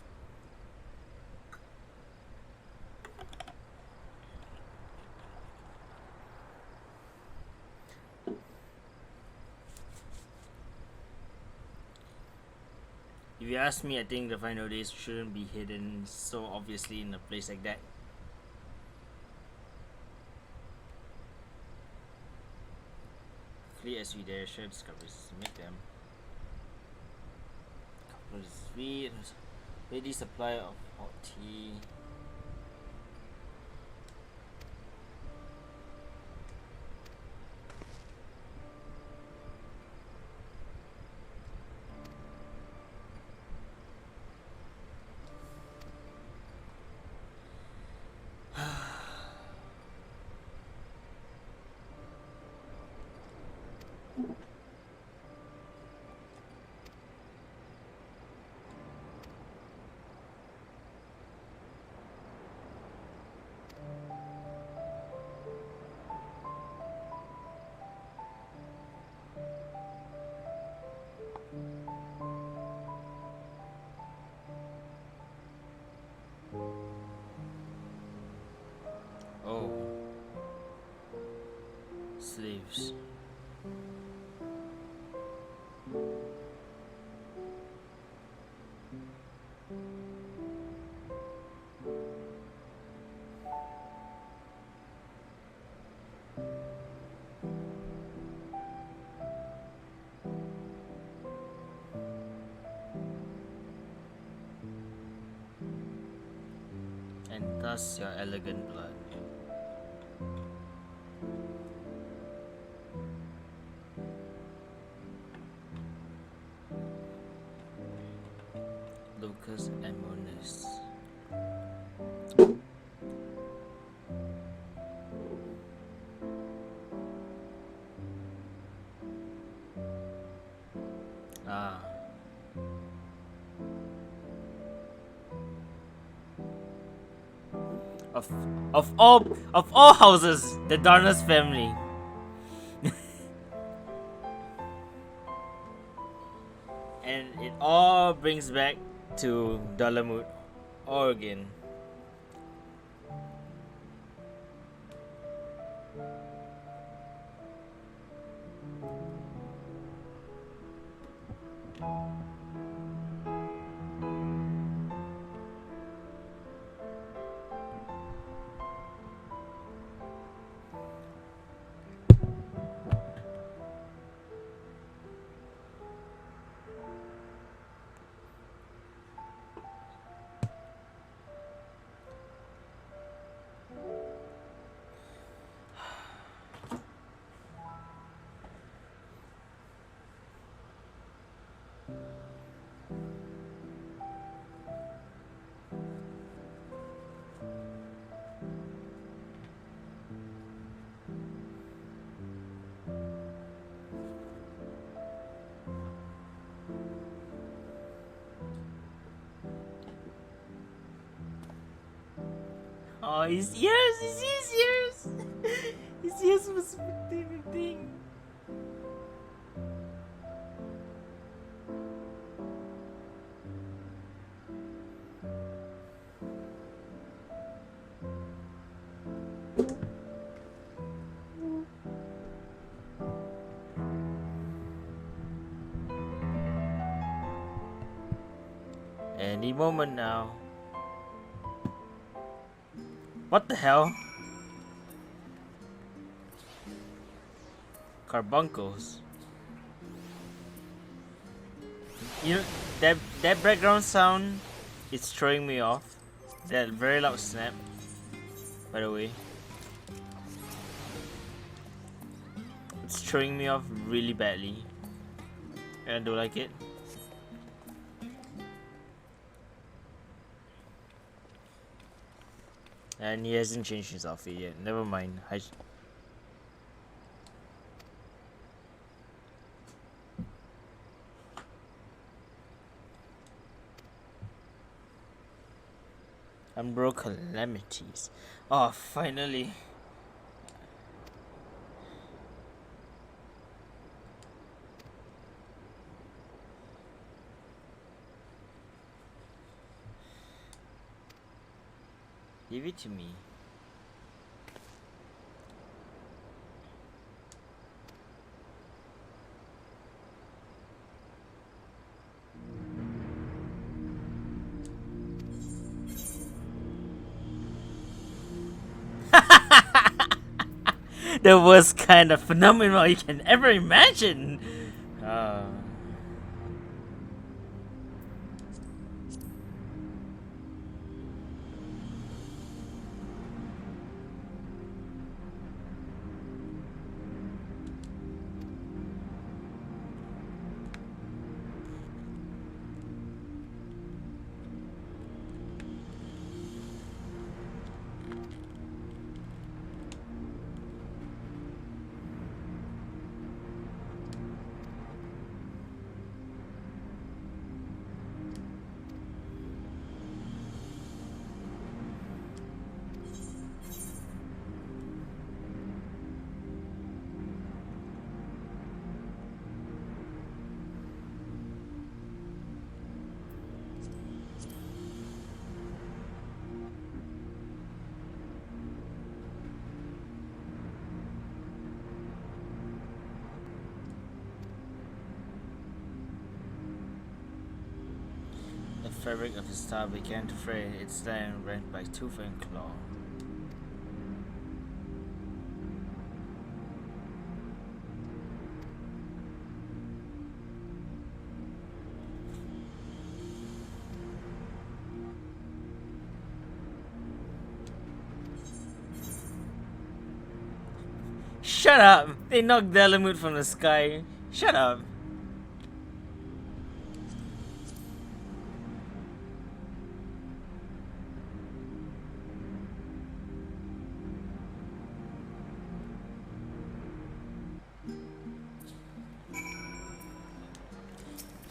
If you ask me, I think the final days shouldn't be hidden so obviously in a place like that. Clear as we dare, share discoveries, make them. Couple of sweet, ready supply of hot tea. Oh. Slaves. and thus your elegant blood. Lucas and Moniz. Ah. Of all houses, the Darnus family. And it all brings back to Dalamut, Oregon. Oh, his ears! His ears! His ears was the thing. Any moment now. What the hell? Carbuncles. You know, that background sound is throwing me off. That very loud snap, by the way. It's throwing me off really badly. I don't like it. And he hasn't changed his outfit yet. Never mind. Umbro calamities. Oh, finally. Give it to me. The worst kind of phenomenon you can ever imagine. The fabric of the star began to fray, its line rent by tooth and claw. Shut up! They knocked Delamute from the sky. Shut up!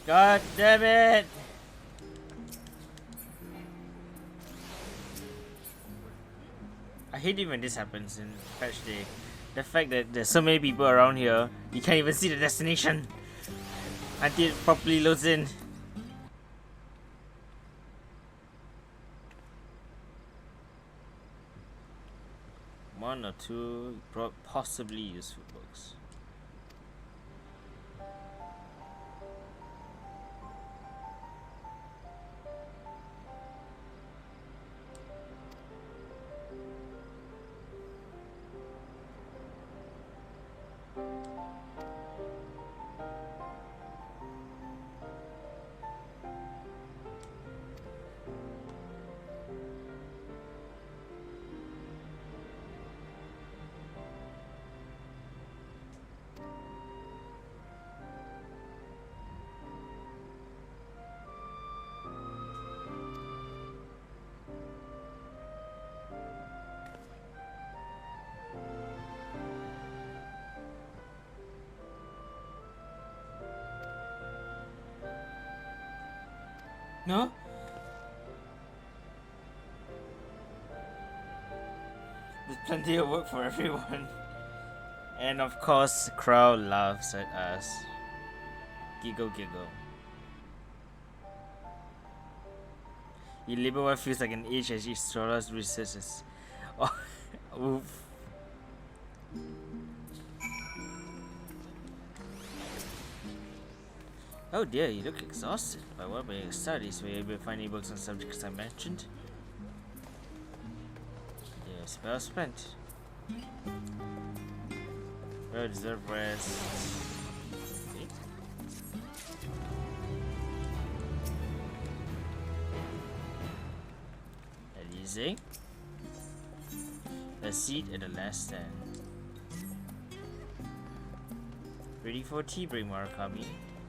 God damn it! I hate it when this happens in patch day. The fact that there's so many people around here, you can't even see the destination until it properly loads in. One or two possibly useful books. No? There's plenty of work for everyone. And of course, the crowd laughs at us. Giggle, giggle. You labor what feels like an age as each Sora's researches. Oh, oof. Oh dear, you look exhausted. But what about your studies? Were you able to find any books on subjects I mentioned? Yes, well spent. Well deserved rest. Okay. Elise. A seat at the last stand. Ready for a tea break, Marakami?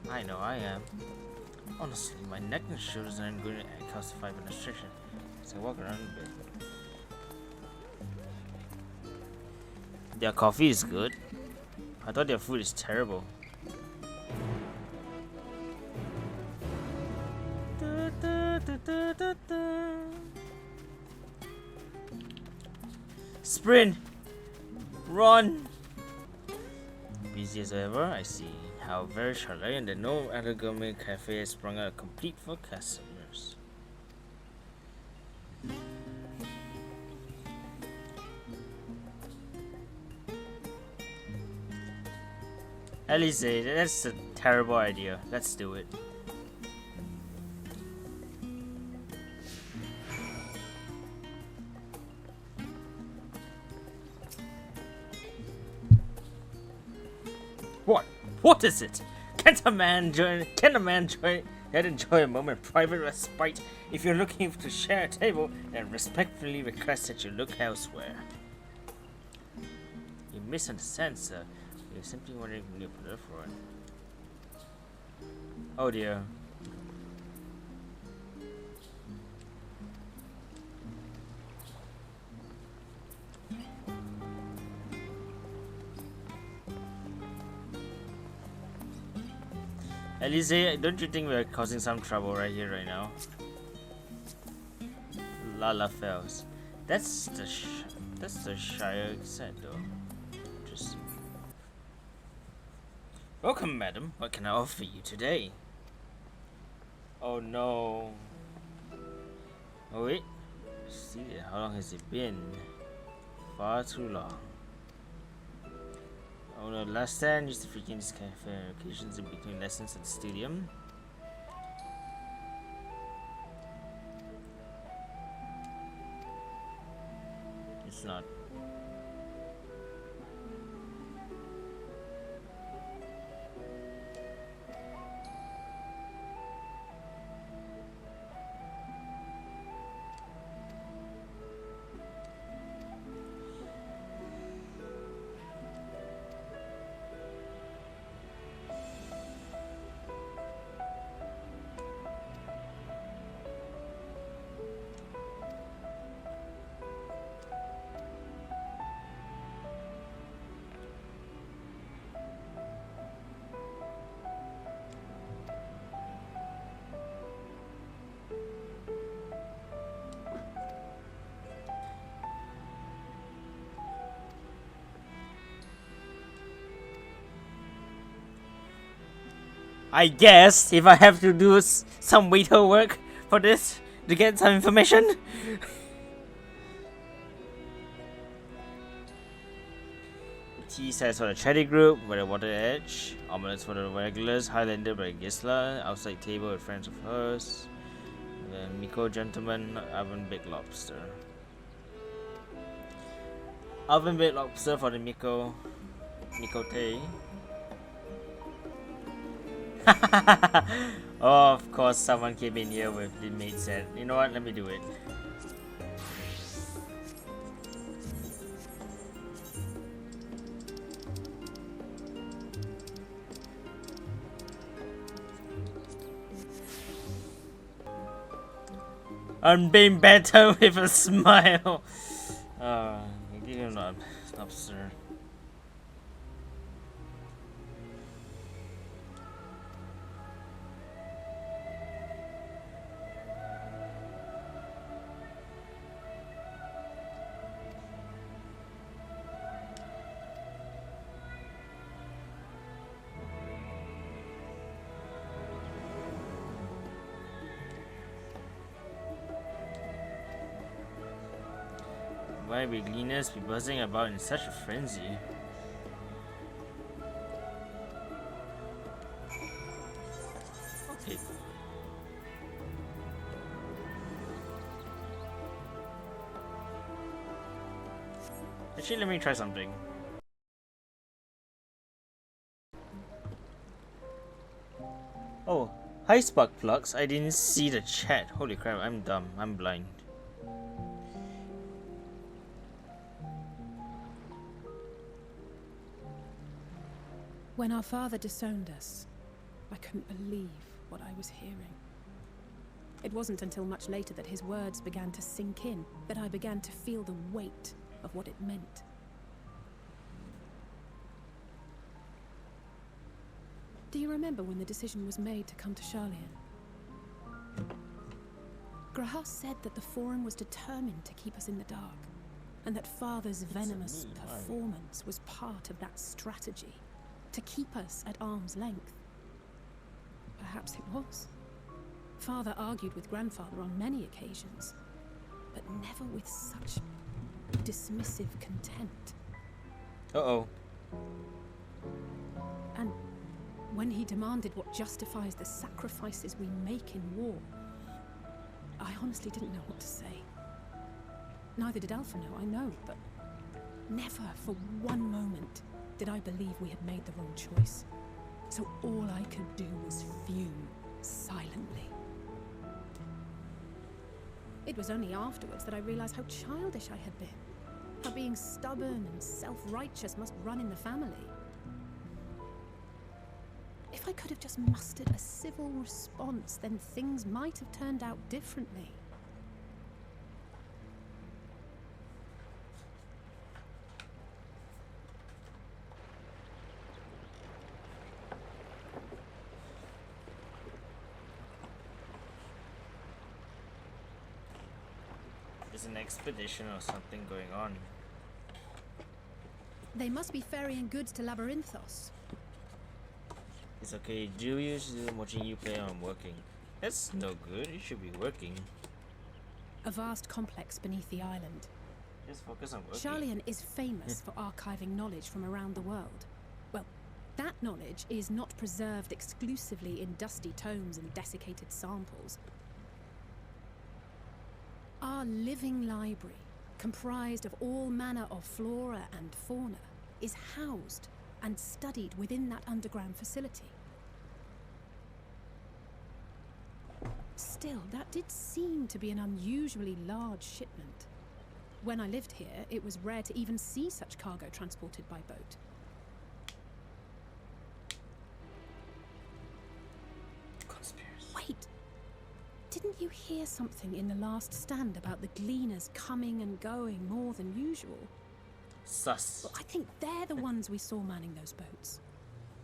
I know I am. Honestly, my neck and shoulders aren't going to calcify by restriction, so I walk around a bit. Their coffee is good. I thought their food is terrible. Sprint! Run! Busy as ever, I see. How very Sharlayan that no other gourmet cafe has sprung out complete for customers. Elise, that's a terrible idea. Let's do it. What? What is it? Can't a man yet enjoy a moment of private respite? If you're looking to share a table, then respectfully request that you look elsewhere. You misunderstand, sir. You're simply wondering if you put it for it. Oh dear. Elise, don't you think we're causing some trouble right here, right now? Lala Fells. That's the Shire set, though. Interesting. Welcome, madam. What can I offer you today? Oh no. Oh wait. See, how long has it been? Far too long. Oh no, last time used to freaking this cafe on occasions in between lessons at the stadium. It's not. I guess if I have to do some waiter work for this to get some information. Tea says for the chatty group by the water edge. Omelets for the regulars, Highlander by Gisla. Outside table with friends of hers. And then Miko Gentleman, Oven Baked Lobster. Oven Baked Lobster for the Miko Tay. Oh, of course, someone came in here with the maid set. You know what? Let me do it. I'm being better with a smile. You didn't know, sir. Why would Gleaners be buzzing about in such a frenzy? Okay. Actually, let me try something. Oh, hi Spark Plugs. I didn't see the chat. Holy crap, I'm dumb. I'm blind. When our father disowned us, I couldn't believe what I was hearing. It wasn't until much later that his words began to sink in, that I began to feel the weight of what it meant. Do you remember when the decision was made to come to Sharlayan? Grahas said that the Forum was determined to keep us in the dark, and that Father's venomous performance was part of that strategy. To keep us at arm's length. Perhaps it was. Father argued with Grandfather on many occasions, but never with such dismissive contempt. Uh-oh. And when he demanded what justifies the sacrifices we make in war, I honestly didn't know what to say. Neither did Alpha know, I know, but never for one moment did I believe we had made the wrong choice. So all I could do was fume silently. It was only afterwards that I realized how childish I had been. How being stubborn and self-righteous must run in the family. If I could have just mustered a civil response, then things might have turned out differently. There's an expedition or something going on. They must be ferrying goods to Labyrinthos. It's okay, Julius is watching you play on working. That's no good, you should be working. A vast complex beneath the island. Just focus on working. Sharlayan is famous for archiving knowledge from around the world. Well, that knowledge is not preserved exclusively in dusty tomes and desiccated samples. Our living library, comprised of all manner of flora and fauna, is housed and studied within that underground facility. Still, that did seem to be an unusually large shipment. When I lived here, it was rare to even see such cargo transported by boat. Conspiracy. Wait! Didn't you hear something in the last stand about the Gleaners coming and going more than usual? Sus. Well, I think they're the ones we saw manning those boats.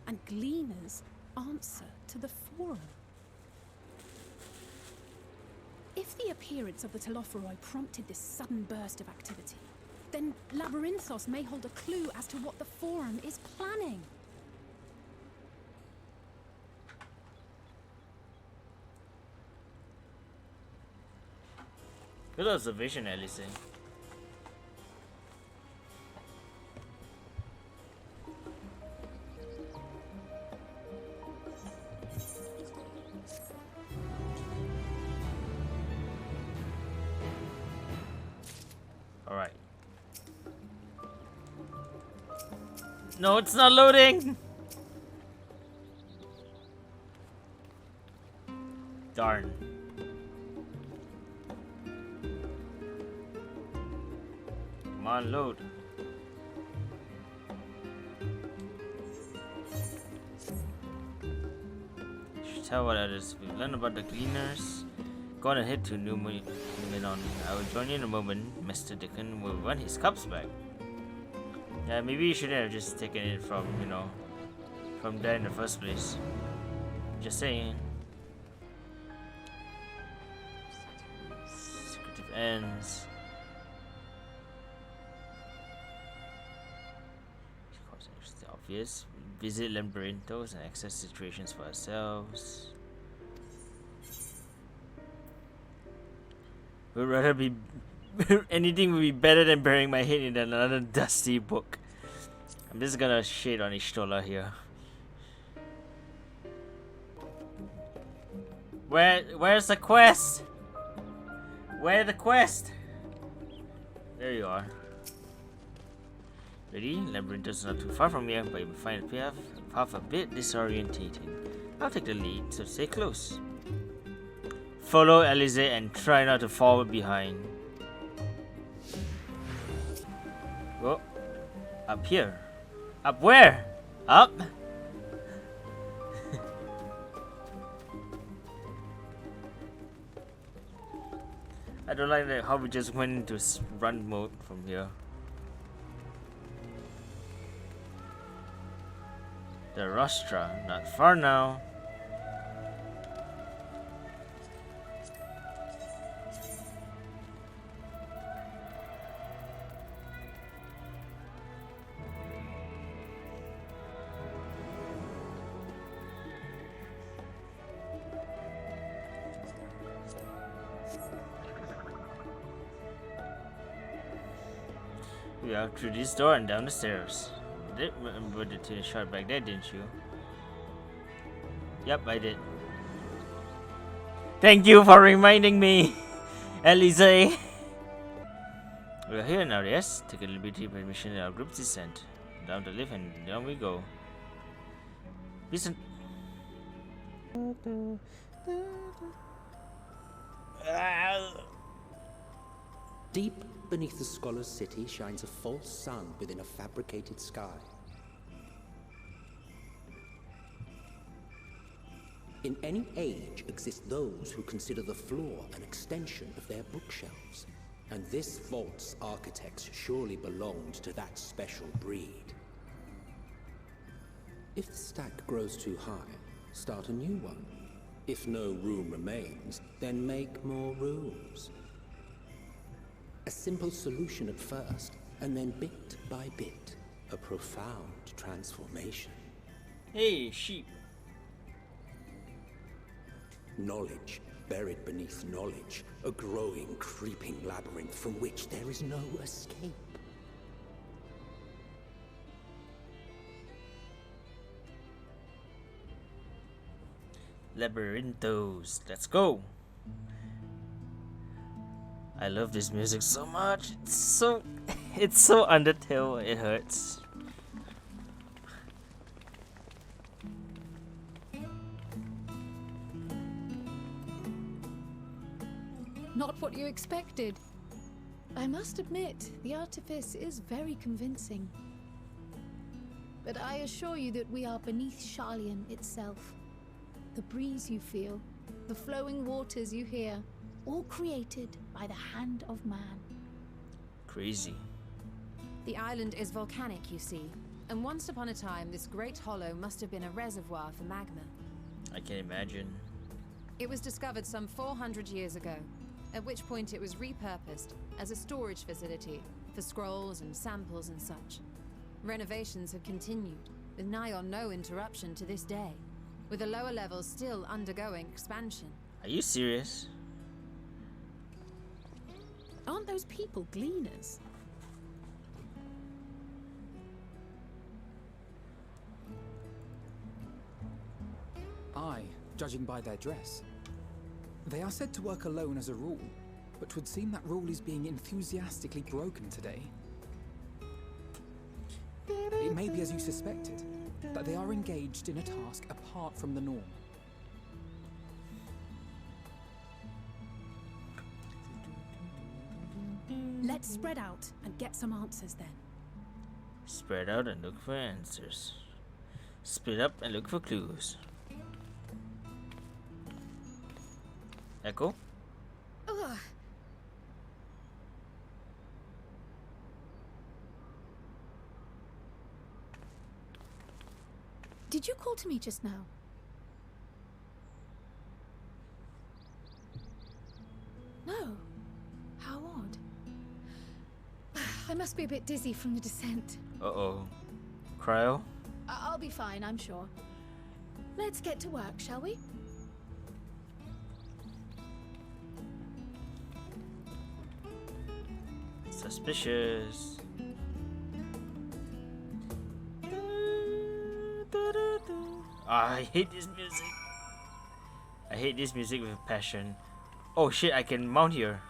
And Gleaners answer to the Forum. If the appearance of the Telophoroi prompted this sudden burst of activity, then Labyrinthos may hold a clue as to what the Forum is planning. Good observation, Alice. Alright. No, it's not loading! Darn. Come on, load. Should tell what others. We've learned about the cleaners. Go on ahead to New Minon. I will join you in a moment. Mr. Dickon will want his cups back. Yeah, maybe you shouldn't have just taken it from, you know, from there in the first place. Just saying. Secretive ends. It's obvious. Visit labyrinthos and access situations for ourselves. Would rather be anything would be better than burying my head in another dusty book. I'm just gonna shade on Ishtola here. Where's the quest? Where's the quest? There you are. Ready? Labyrinth is not too far from here, but you will find the path a bit disorientating. I'll take the lead, so stay close. Follow Alize and try not to fall behind. Whoa. Up here. Up where? Up? I don't like that how we just went into run mode from here. The rostra, not far now. We are through this door and down the stairs. You did remember the tune shot back there, didn't you? Yep, I did. Thank you for reminding me, Alize. We are here now, yes? Take a liberty permission in our group's descent. Down the lift and down we go. Listen. Deep beneath the scholar's city shines a false sun within a fabricated sky. In any age exist those who consider the floor an extension of their bookshelves, and this vault's architects surely belonged to that special breed. If the stack grows too high, start a new one. If no room remains, then make more rooms. A simple solution at first, and then bit by bit, a profound transformation. Hey, sheep. Knowledge, buried beneath knowledge, a growing, creeping labyrinth from which there is no escape. Labyrinthos, let's go. I love this music so much. It's so Undertale, it hurts. Not what you expected. I must admit, the artifice is very convincing. But I assure you that we are beneath Sharlayan itself. The breeze you feel, the flowing waters you hear, all created by the hand of man. Crazy. The island is volcanic, you see. And once upon a time, this great hollow must have been a reservoir for magma. I can imagine. It was discovered some 400 years ago, at which point it was repurposed as a storage facility for scrolls and samples and such. Renovations have continued, with nigh on no interruption to this day, with the lower levels still undergoing expansion. Are you serious? Aren't those people gleaners? Aye, judging by their dress. They are said to work alone as a rule, but 'twould seem that rule is being enthusiastically broken today. It may be as you suspected, that they are engaged in a task apart from the norm. Let's spread out and get some answers then. Spread out and look for answers. Split up and look for clues. Echo? Ugh. Did you call to me just now? No. How odd. I must be a bit dizzy from the descent. Uh-oh. Cryo? I'll be fine, I'm sure. Let's get to work, shall we? Suspicious. I hate this music. I hate this music with passion. Oh shit, I can mount here.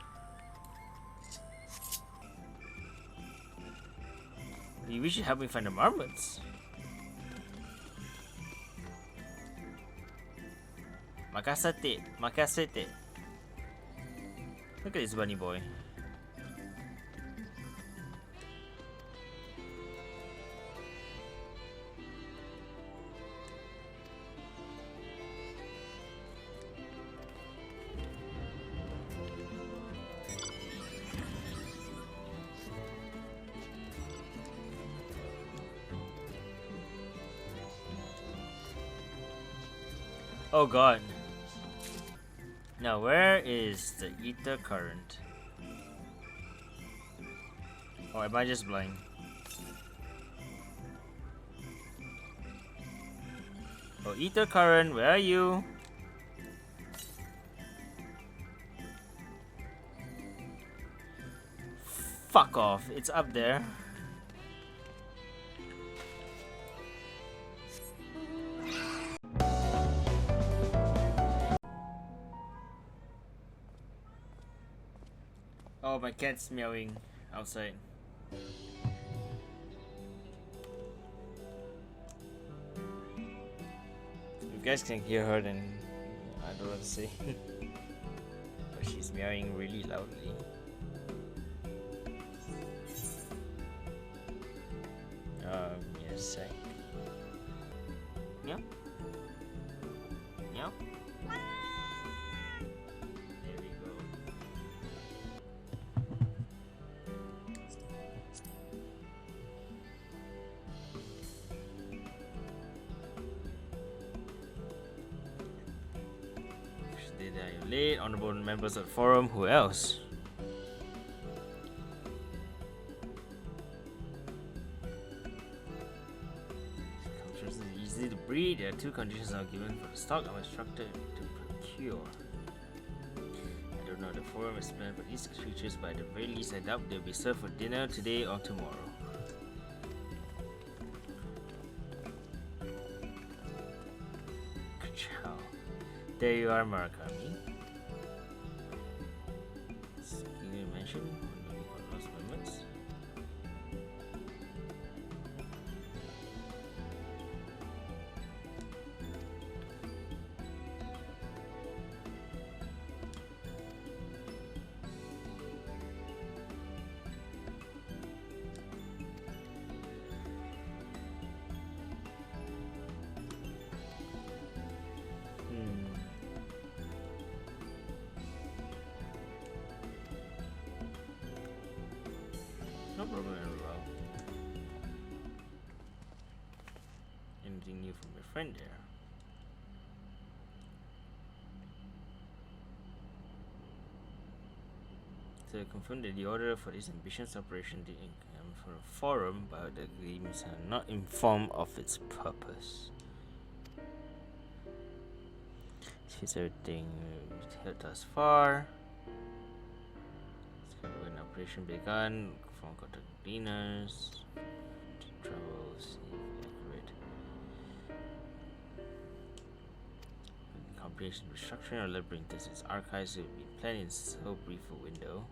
We should help me find the marmots. Makasate, makasete. Look at this bunny boy. Oh god. Now where is the ether current? Or am I just blind? Oh, ether current, where are you? Fuck off, it's up there. Oh, my cat's meowing outside. If you guys can hear her, then I don't know what to say. But she's meowing really loudly. Yes, sec. Meow. Meow. There we go. Did I late? Honorable members of the forum. Who else? Conditions is easy to breed. There are two conditions are given for the stock. I'm instructed to procure. I don't know the forum is planned for these creatures, but at the very least I doubt they'll be served for dinner today or tomorrow. Ka-chow. There you are, Marakami. Skill mention only for lost moments. No problem at all. Anything new from your friend there? To confirm that the order for this ambitious operation did come from a forum, but the games are not informed of its purpose. Here's everything we've held thus far. When operation begun, from contact cleaners, travel, safe, accurate. Comprehension restructuring or labyrinth. Its archives will be planned in so brief a window.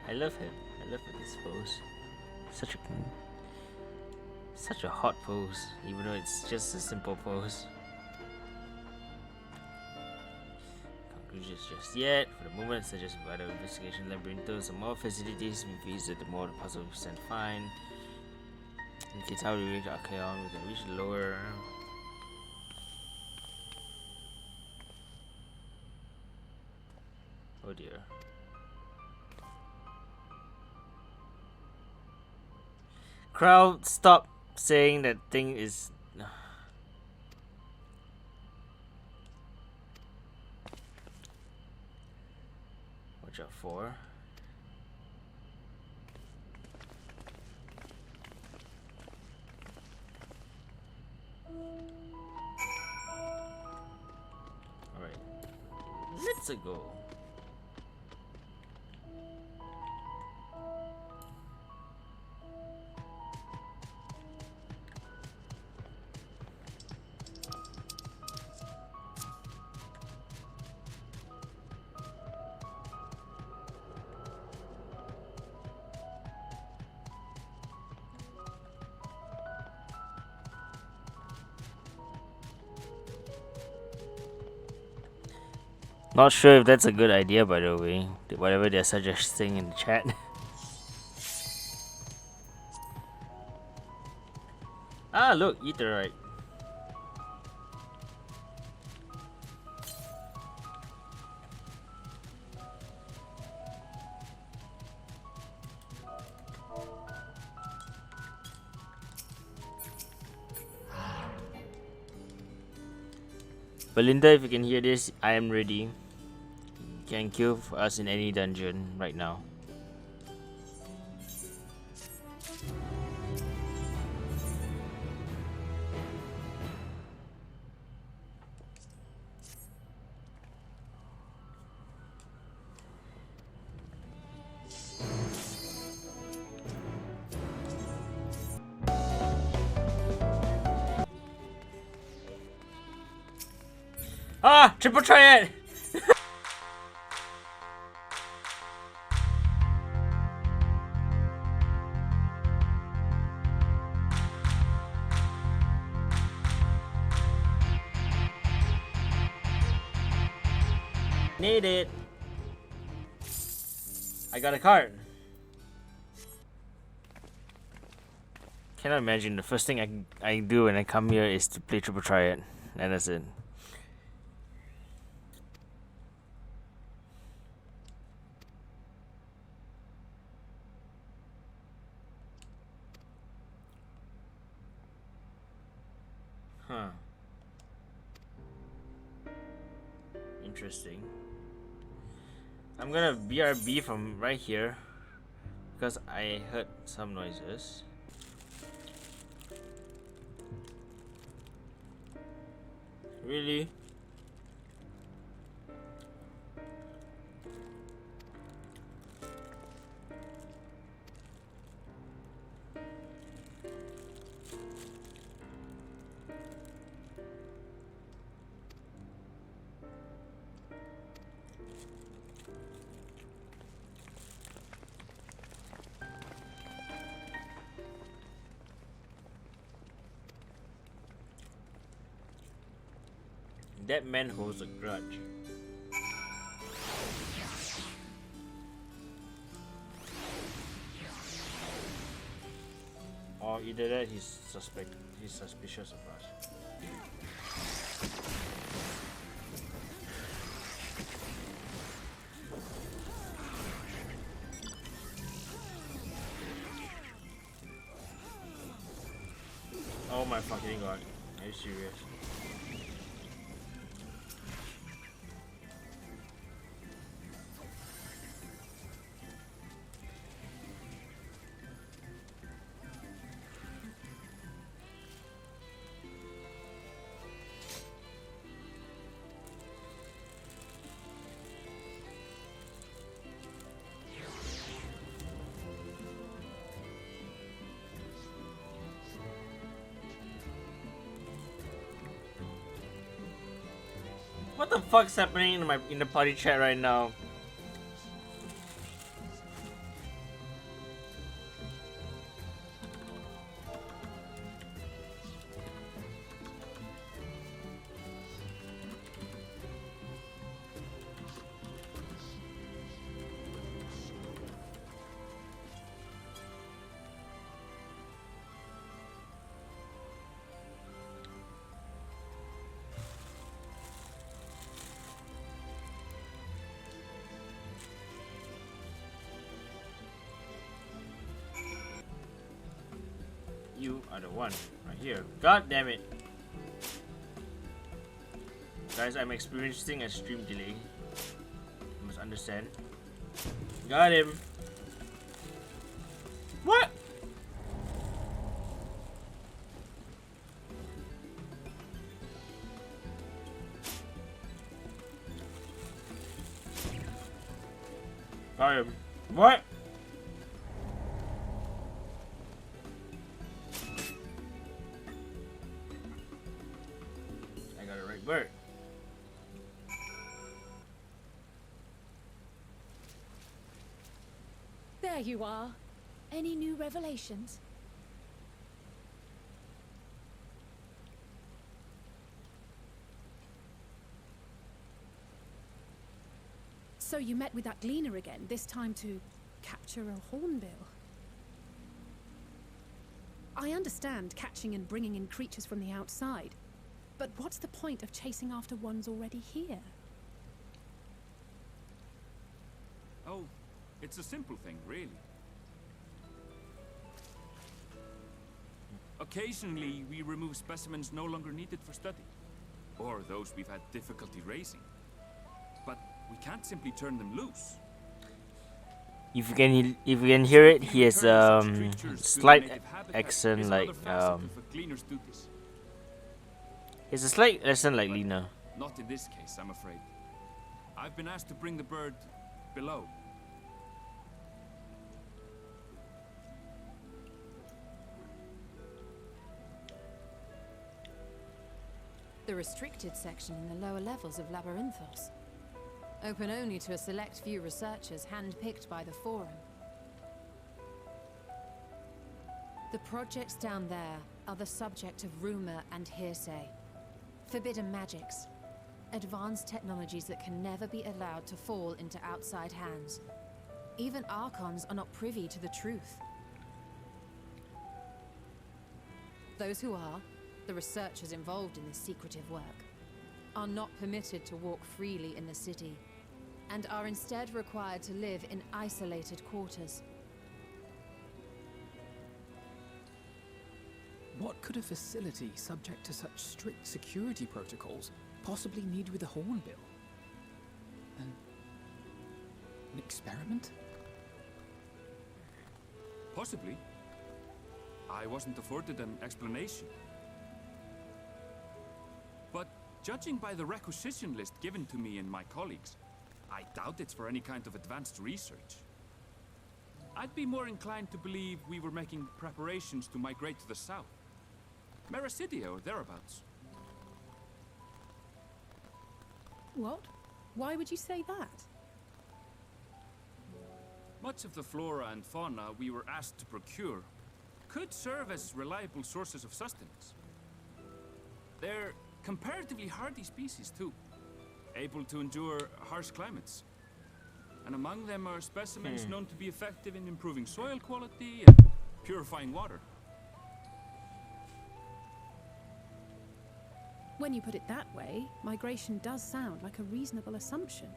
I love him. I love this pose. Such a hot pose, even though it's just a simple pose. Conclusions just yet. For the moment, suggest vital investigation labyrinths. The more facilities we visit, the more the puzzle we can find. Indicates how we reach Archaeon. We can reach the lower. Oh dear. Crowd, stop saying that thing is. Watch out for. Alright. Let's go. Not sure if that's a good idea, by the way. Whatever they're suggesting in the chat. Ah, look, Etherite. Belinda, if you can hear this, I am ready. You can kill for us in any dungeon right now. Ah! Triple triad! Need it. I got a card. Cannot imagine the first thing I do when I come here is to play Triple Triad. And that's it. Huh. Interesting. I'm gonna BRB from right here because I heard some noises. Really? That man holds a grudge. Or either that he's suspicious of us. Oh my fucking god. Are you serious? What the fuck's happening in the party chat right now? You are the one right here. God damn it. Guys, I'm experiencing a stream delay. You must understand. Got him. What? Got him. What? Bird. There you are. Any new revelations? So you met with that gleaner again, this time to capture a hornbill. I understand catching and bringing in creatures from the outside, but what's the point of chasing after ones already here? Oh, it's a simple thing, really. Occasionally, we remove specimens no longer needed for study, or those we've had difficulty raising. But we can't simply turn them loose. If you can hear it, he has slight accent like It's a slight accent like Lena. Not in this case, I'm afraid. I've been asked to bring the bird below. The restricted section in the lower levels of Labyrinthos. Open only to a select few researchers handpicked by the Forum. The projects down there are the subject of rumor and hearsay. Forbidden magics. Advanced technologies that can never be allowed to fall into outside hands. Even Archons are not privy to the truth. Those who are, the researchers involved in this secretive work, are not permitted to walk freely in the city, and are instead required to live in isolated quarters. What could a facility subject to such strict security protocols possibly need with a hornbill? An experiment? Possibly. I wasn't afforded an explanation. But judging by the requisition list given to me and my colleagues, I doubt it's for any kind of advanced research. I'd be more inclined to believe we were making preparations to migrate to the south. Mericidia or thereabouts. What? Why would you say that? Much of the flora and fauna we were asked to procure could serve as reliable sources of sustenance. They're comparatively hardy species too, able to endure harsh climates. And among them are specimens known to be effective in improving soil quality and purifying water. When you put it that way, migration does sound like a reasonable assumption.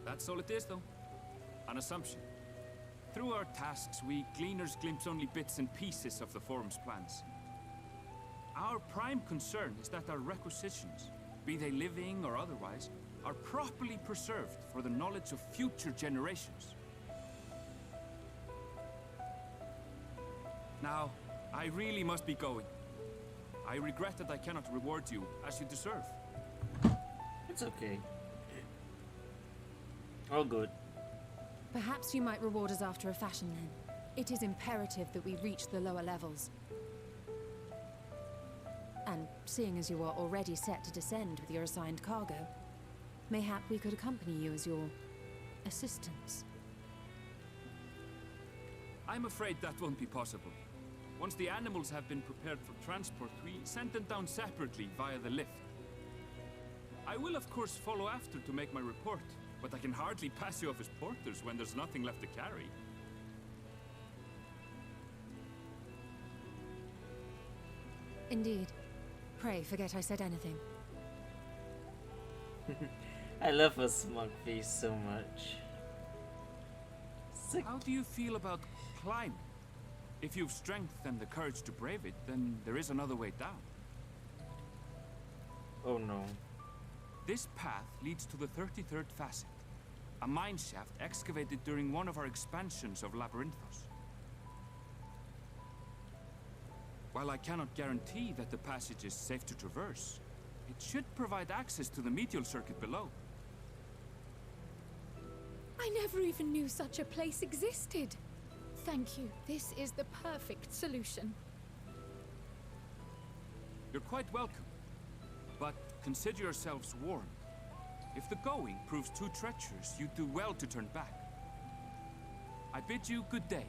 That's all it is, though. An assumption. Through our tasks, we gleaners glimpse only bits and pieces of the Forum's plans. Our prime concern is that our requisitions, be they living or otherwise, are properly preserved for the knowledge of future generations. Now, I really must be going. I regret that I cannot reward you as you deserve. It's okay. All good. Perhaps you might reward us after a fashion then. It is imperative that we reach the lower levels. And And seeing as you are already set to descend with your assigned cargo, mayhap we could accompany you as your assistants. I'm afraid that won't be possible. Once the animals have been prepared for transport, we send them down separately via the lift. I will of course follow after to make my report, but I can hardly pass you off as porters when there's nothing left to carry. Indeed. Pray forget I said anything. I love her smug face so much. How do you feel about climbing? If you've strength and the courage to brave it, then there is another way down. Oh no. This path leads to the 33rd facet, a mine shaft excavated during one of our expansions of Labyrinthos. While I cannot guarantee that the passage is safe to traverse, it should provide access to the medial circuit below. I never even knew such a place existed. Thank you. This is the perfect solution. You're quite welcome, but consider yourselves warned. If the going proves too treacherous, you'd do well to turn back. I bid you good day.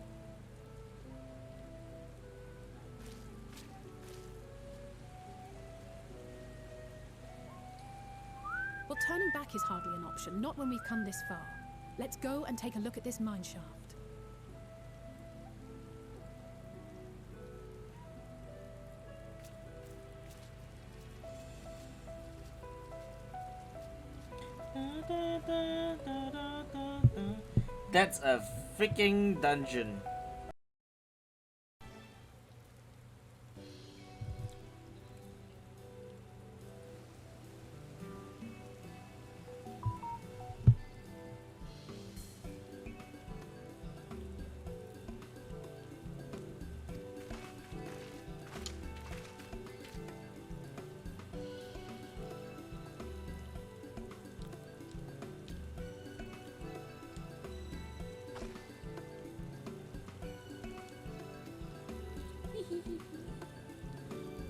Well, turning back is hardly an option, not when we've come this far. Let's go and take a look at this mine shaft. That's a freaking dungeon.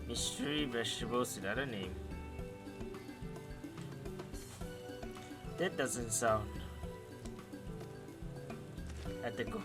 Mystery vegetables without a name. That doesn't sound ethical.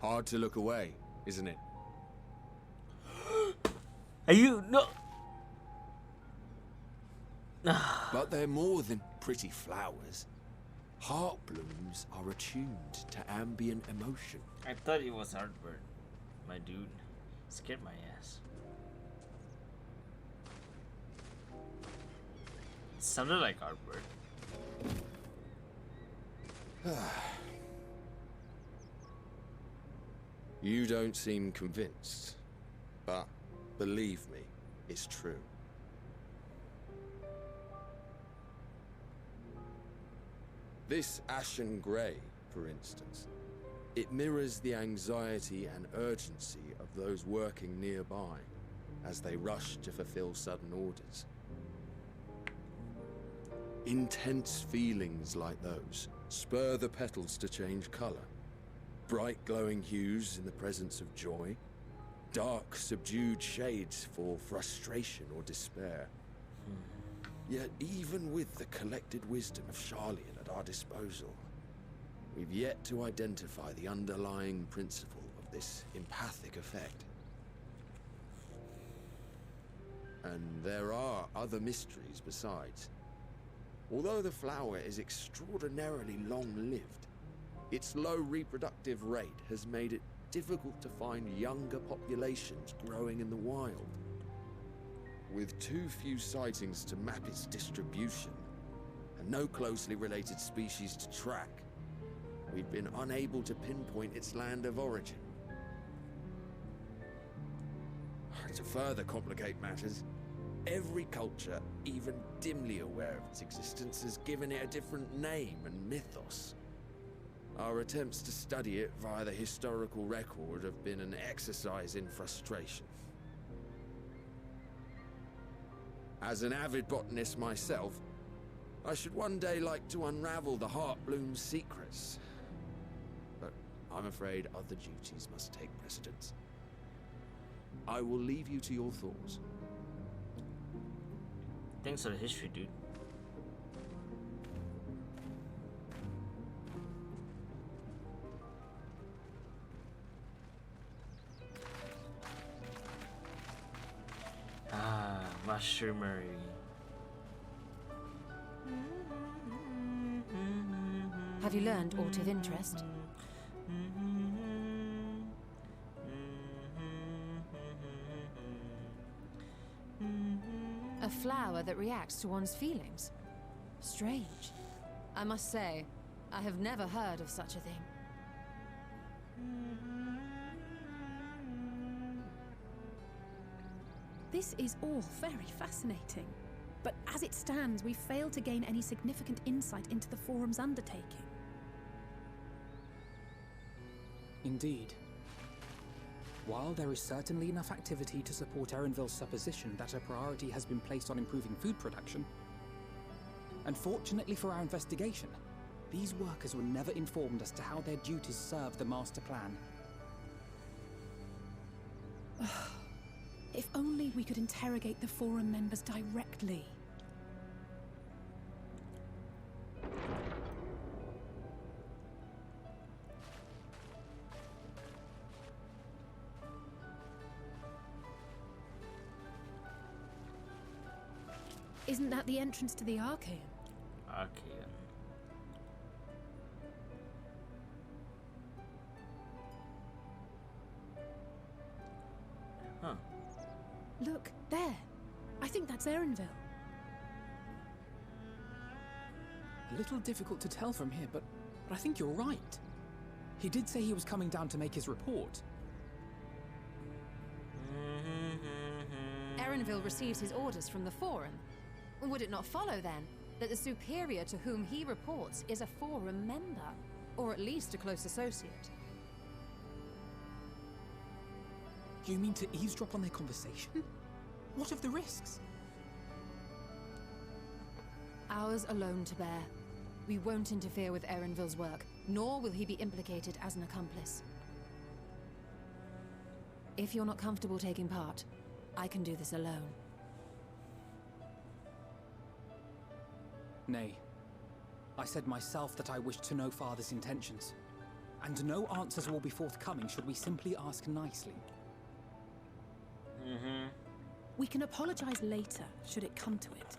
Hard to look away, isn't it? Are you no? But they're more than pretty flowers. Heart blooms are attuned to ambient emotion. I thought it was heartburn, my dude. Scared my ass. It sounded like heartburn. You don't seem convinced, but believe me, it's true. This ashen grey, for instance, it mirrors the anxiety and urgency of those working nearby as they rush to fulfill sudden orders. Intense feelings like those spur the petals to change colour. Bright glowing hues in the presence of joy, dark subdued shades for frustration or despair. Yet even with the collected wisdom of Sharlayan at our disposal, we've yet to identify the underlying principle of this empathic effect. And there are other mysteries besides. Although the flower is extraordinarily long-lived, its low reproductive rate has made it difficult to find younger populations growing in the wild. With too few sightings to map its distribution, and no closely related species to track, we've been unable to pinpoint its land of origin. to further complicate matters, every culture, even dimly aware of its existence, has given it a different name and mythos. Our attempts to study it via the historical record have been an exercise in frustration. As an avid botanist myself, I should one day like to unravel the Heartbloom's secrets. But I'm afraid other duties must take precedence. I will leave you to your thoughts. Thanks for the history, dude. Ah, mushroomery. Have you learned aught of interest? A flower that reacts to one's feelings. Strange. I must say, I have never heard of such a thing. This is all very fascinating. But as it stands, we fail to gain any significant insight into the Forum's undertaking. Indeed. While there is certainly enough activity to support Erenville's supposition that a priority has been placed on improving food production, unfortunately for our investigation, these workers were never informed as to how their duties serve the master plan. If only we could interrogate the Forum members directly. Isn't that the entrance to the Archaean? Archaean. Huh. Look, there. I think that's Erenville. A little difficult to tell from here, but I think you're right. He did say he was coming down to make his report. Erenville receives his orders from the Forum. Would it not follow, then, that the superior to whom he reports is a Forum member, or at least a close associate? You mean to eavesdrop on their conversation? What of the risks? Ours alone to bear. We won't interfere with Erenville's work, nor will he be implicated as an accomplice. If you're not comfortable taking part, I can do this alone. Nay. I said myself that I wished to know Father's intentions. And no answers will be forthcoming should we simply ask nicely. We can apologize later, should it come to it.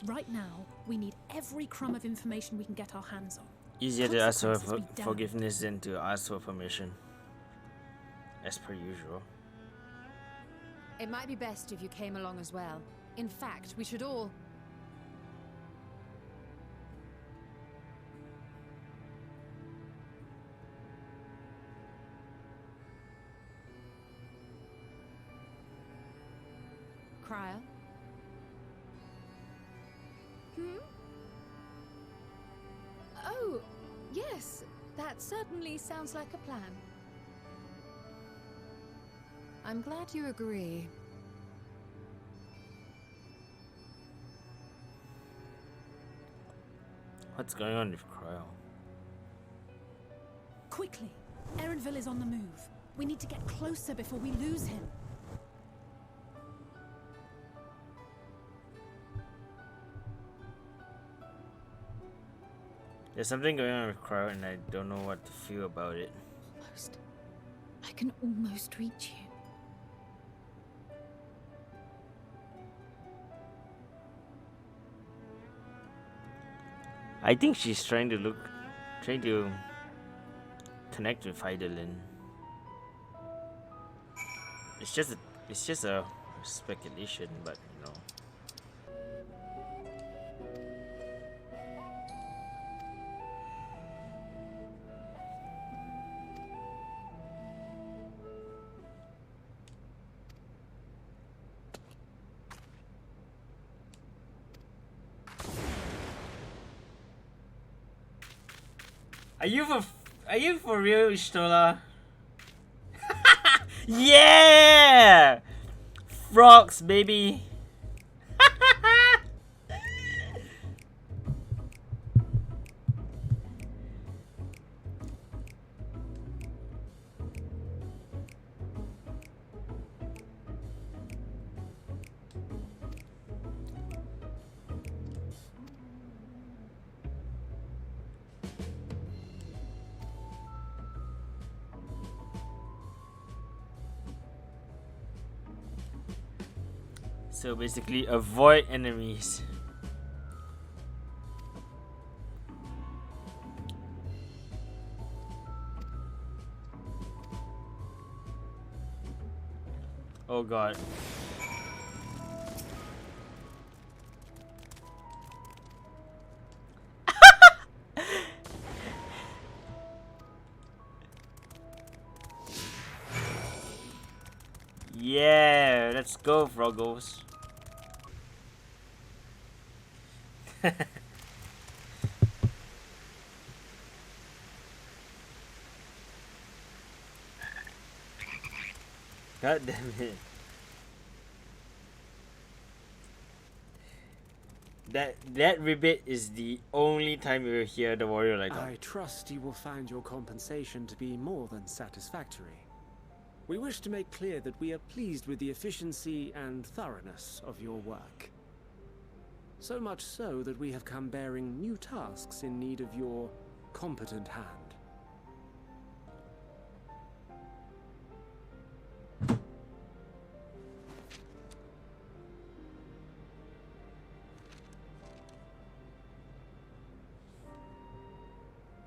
Right now, we need every crumb of information we can get our hands on. Easier to ask for Consequences be damned. forgiveness than to ask for permission. As per usual. It might be best if you came along as well. In fact, we should all... Cryo? Oh, yes. That certainly sounds like a plan. I'm glad you agree. What's going on with Cryo? Quickly! Erenville is on the move. We need to get closer before we lose him. There's something going on with Cryo and I don't know what to feel about it. Almost. I can almost reach you. I think she's trying to connect with Heidelin. It's just a speculation, but you know. Are you for real, Stola? Yeah! Frogs, baby. So basically, avoid enemies. Oh god. Yeah, let's go, Froggles. God damn it. That ribbit is the only time you will hear the warrior like that. I trust you will find your compensation to be more than satisfactory. We wish to make clear that we are pleased with the efficiency and thoroughness of your work. So much so that we have come bearing new tasks in need of your competent hand.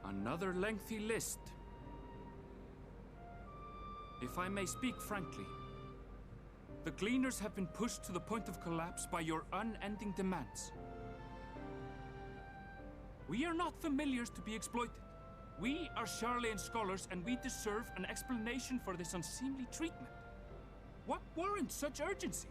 Another lengthy list. If I may speak frankly, the Gleaners have been pushed to the point of collapse by your unending demands. We are not familiars to be exploited. We are Sharlayan scholars, and we deserve an explanation for this unseemly treatment. What warrants such urgency?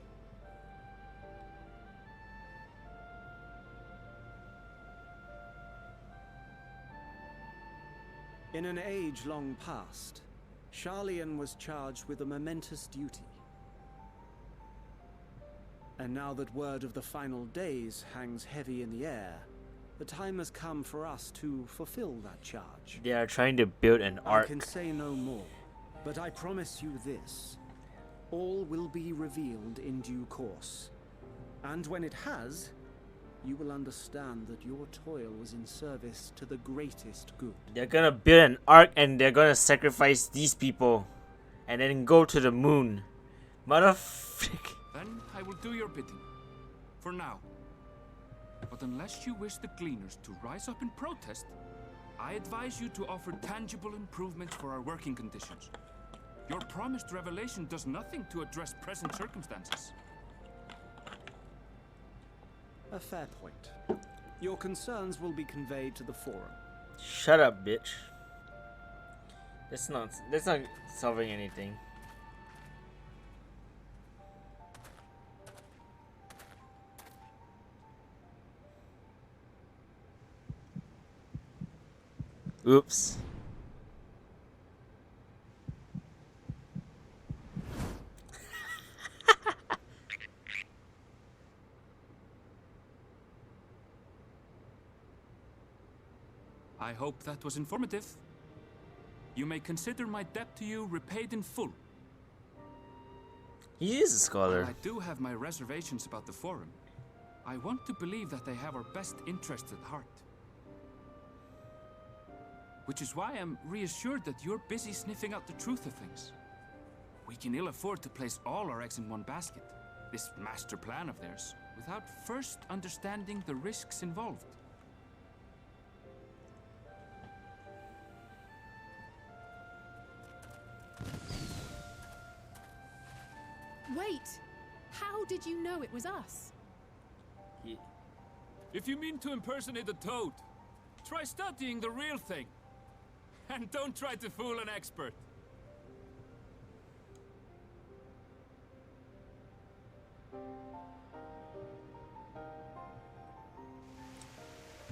In an age long past, Sharlayan was charged with a momentous duty. And now that word of the final days hangs heavy in the air, the time has come for us to fulfill that charge. They are trying to build an ark. I can say no more, but I promise you this. All will be revealed in due course. And when it has, you will understand that your toil was in service to the greatest good. They're gonna build an ark and they're gonna sacrifice these people and then go to the moon. Motherfuck. Then I will do your bidding. For now. But unless you wish the Gleaners to rise up in protest, I advise you to offer tangible improvements for our working conditions. Your promised revelation does nothing to address present circumstances. A fair point. Your concerns will be conveyed to the forum. Shut up, bitch. That's not solving anything. Oops. I hope that was informative. You may consider my debt to you repaid in full. He is a scholar. While I do have my reservations about the Forum, I want to believe that they have our best interests at heart. Which is why I'm reassured that you're busy sniffing out the truth of things. We can ill afford to place all our eggs in one basket, this master plan of theirs, without first understanding the risks involved. Wait! How did you know it was us? If you mean to impersonate a toad, try studying the real thing. And don't try to fool an expert.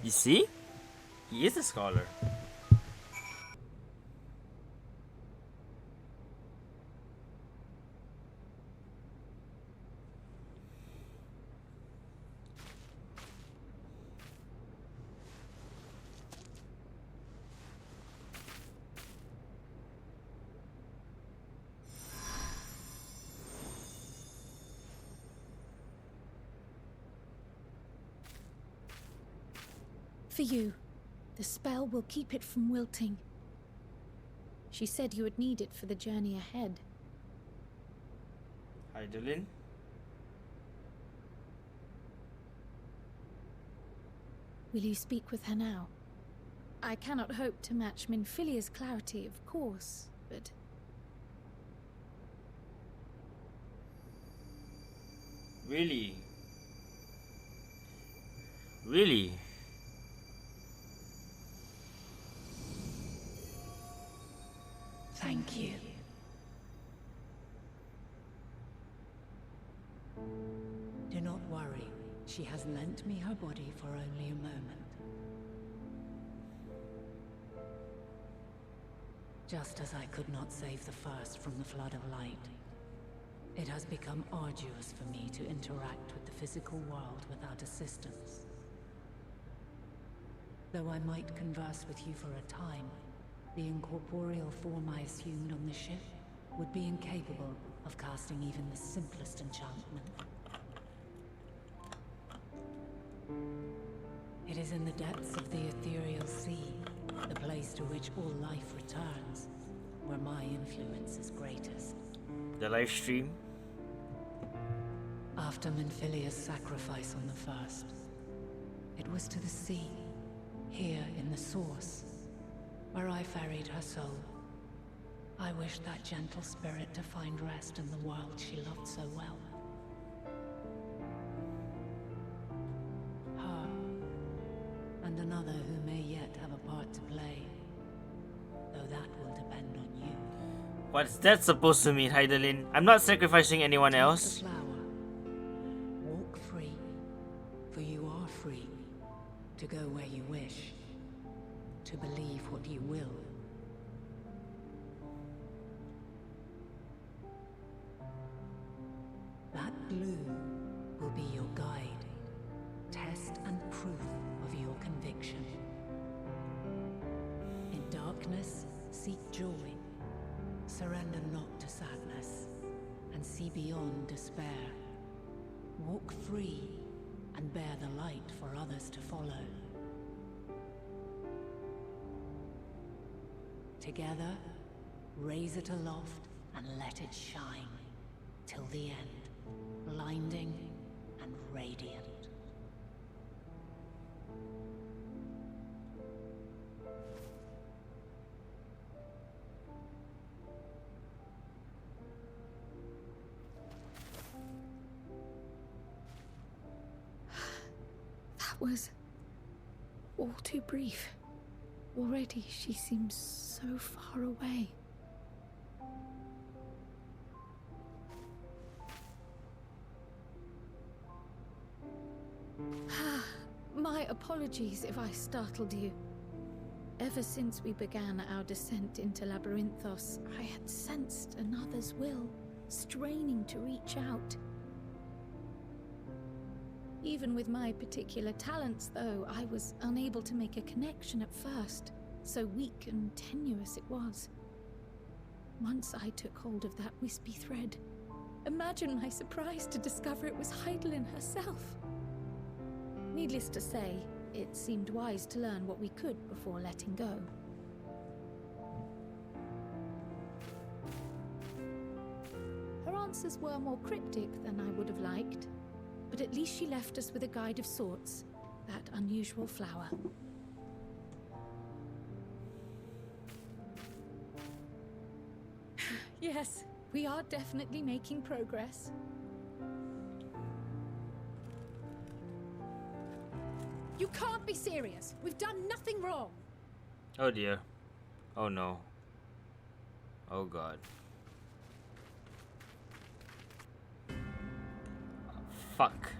You see? He is a scholar. For you. The spell will keep it from wilting. She said you would need it for the journey ahead. Hydaelyn? Will you speak with her now? I cannot hope to match Minfilia's clarity, of course, but... Really? Really? Thank you. Do not worry. She has lent me her body for only a moment. Just as I could not save the first from the flood of light, it has become arduous for me to interact with the physical world without assistance. Though I might converse with you for a time, the incorporeal form I assumed on the ship would be incapable of casting even the simplest enchantment. It is in the depths of the ethereal sea, the place to which all life returns, where my influence is greatest. The live stream? After Minfilia's sacrifice on the first, it was to the sea, here in the source, where I ferried her soul. I wished that gentle spirit to find rest in the world she loved so well. Her, and another who may yet have a part to play, though that will depend on you. What's that supposed to mean, Hydaelyn? I'm not sacrificing anyone else. Take the flower. Walk free, for you are free, to go where you wish, to believe what you will. That bloom will be your guide, test and proof of your conviction. In darkness, seek joy. Surrender not to sadness, and see beyond despair. Walk free, and bear the light for others to follow. Together, raise it aloft and let it shine, till the end, blinding and radiant. That was all too brief. Already she seems so far away. My apologies if I startled you. Ever since we began our descent into Labyrinthos, I had sensed another's will, straining to reach out. Even with my particular talents, though, I was unable to make a connection at first, so weak and tenuous it was. Once I took hold of that wispy thread, imagine my surprise to discover it was Hydaelyn herself. Needless to say, it seemed wise to learn what we could before letting go. Her answers were more cryptic than I would have liked, but at least she left us with a guide of sorts, that unusual flower. Yes, we are definitely making progress. You can't be serious. We've done nothing wrong. Oh dear. Oh no. Oh god. Fuck.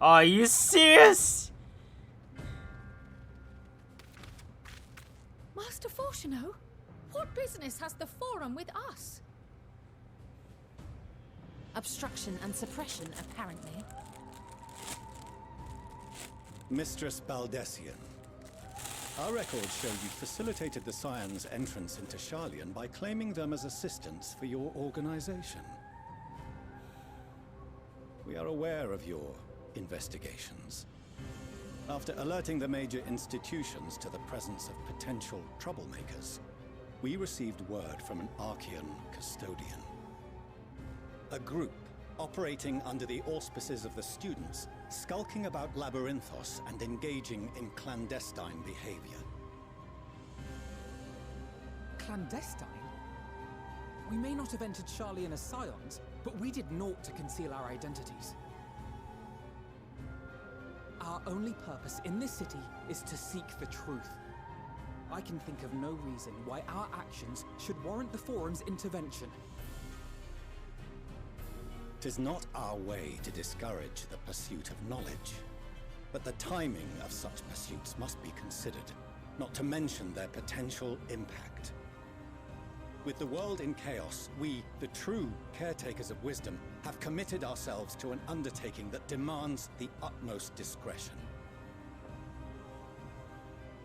Are you serious? Master Fortuno, what business has the Forum with us? Obstruction and suppression, apparently. Mistress Baldessian, our records show you facilitated the Scions' entrance into Sharlayan by claiming them as assistants for your organization. We are aware of your investigations. After alerting the major institutions to the presence of potential troublemakers, we received word from an Archean custodian. A group operating under the auspices of the students, skulking about Labyrinthos and engaging in clandestine behavior. Clandestine? We may not have entered Sharlayan as scions, but we did naught to conceal our identities. Our only purpose in this city is to seek the truth. I can think of no reason why our actions should warrant the Forum's intervention. 'Tis not our way to discourage the pursuit of knowledge, but the timing of such pursuits must be considered, not to mention their potential impact. With the world in chaos, we, the true caretakers of wisdom, have committed ourselves to an undertaking that demands the utmost discretion.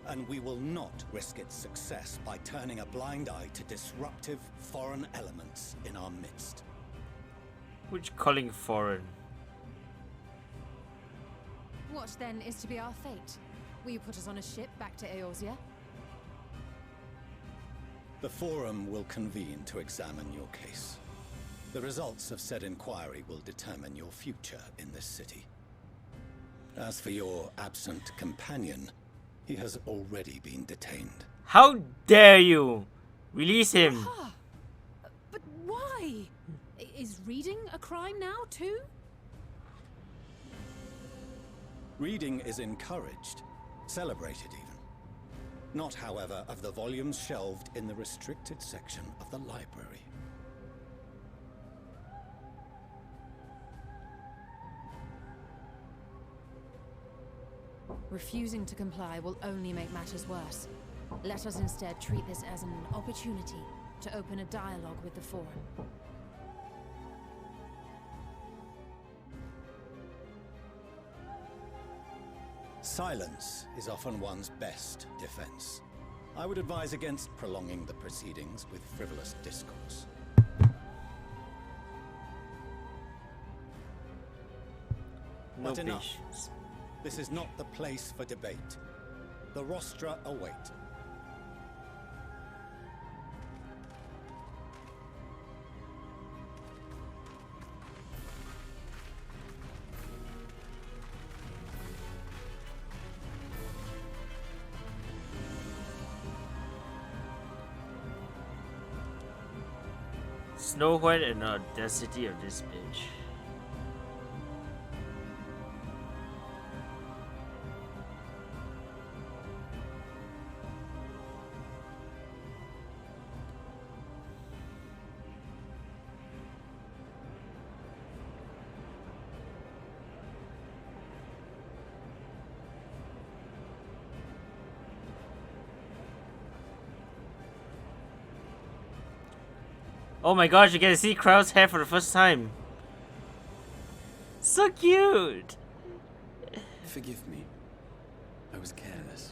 And we will not risk its success by turning a blind eye to disruptive foreign elements in our midst. Which calling foreign? What then is to be our fate? Will you put us on a ship back to Eorzea? The Forum will convene to examine your case. The results of said inquiry will determine your future in this city. As for your absent companion, he has already been detained. How dare you! Release him! But why? Is reading a crime now, too? Reading is encouraged, celebrated even. Not, however, of the volumes shelved in the restricted section of the library. Refusing to comply will only make matters worse. Let us instead treat this as an opportunity to open a dialogue with the Forum. Silence is often one's best defense. I would advise against prolonging the proceedings with frivolous discourse. No But enough. patience. This is not the place for debate. The rostra await. Snow White and the audacity of this bitch. Oh my gosh, you get to see Crow's hair for the first time. So cute! Forgive me. I was careless.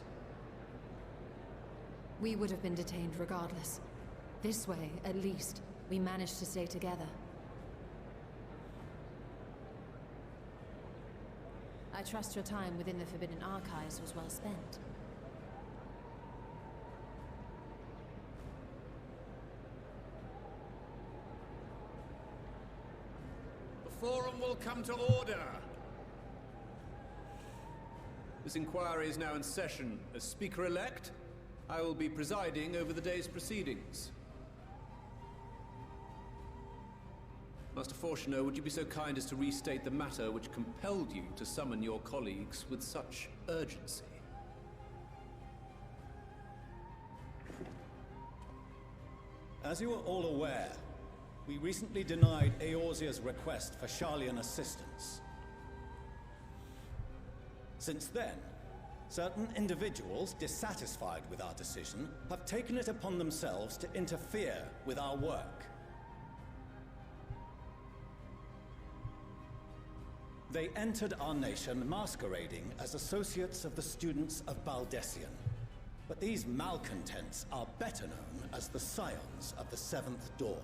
We would have been detained regardless. This way, at least, we managed to stay together. I trust your time within the Forbidden Archives was well spent. The Forum will come to order. This inquiry is now in session. As Speaker-elect, I will be presiding over the day's proceedings. Master Fortuner, would you be so kind as to restate the matter which compelled you to summon your colleagues with such urgency? As you are all aware, we recently denied Eorzea's request for Sharlayan assistance. Since then, certain individuals dissatisfied with our decision have taken it upon themselves to interfere with our work. They entered our nation masquerading as associates of the students of Baldessian. But these malcontents are better known as the Scions of the Seventh Dawn.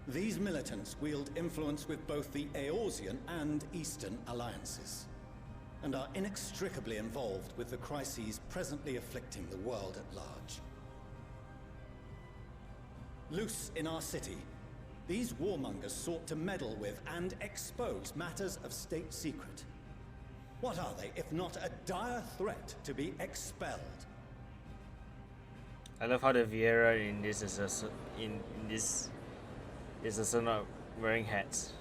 These militants wield influence with both the Eorzean and Eastern alliances, and are inextricably involved with the crises presently afflicting the world at large. Loose in our city, these warmongers sought to meddle with and expose matters of state secret. What are they, if not a dire threat to be expelled? I love how the Vieira in this is also in this is also not wearing hats.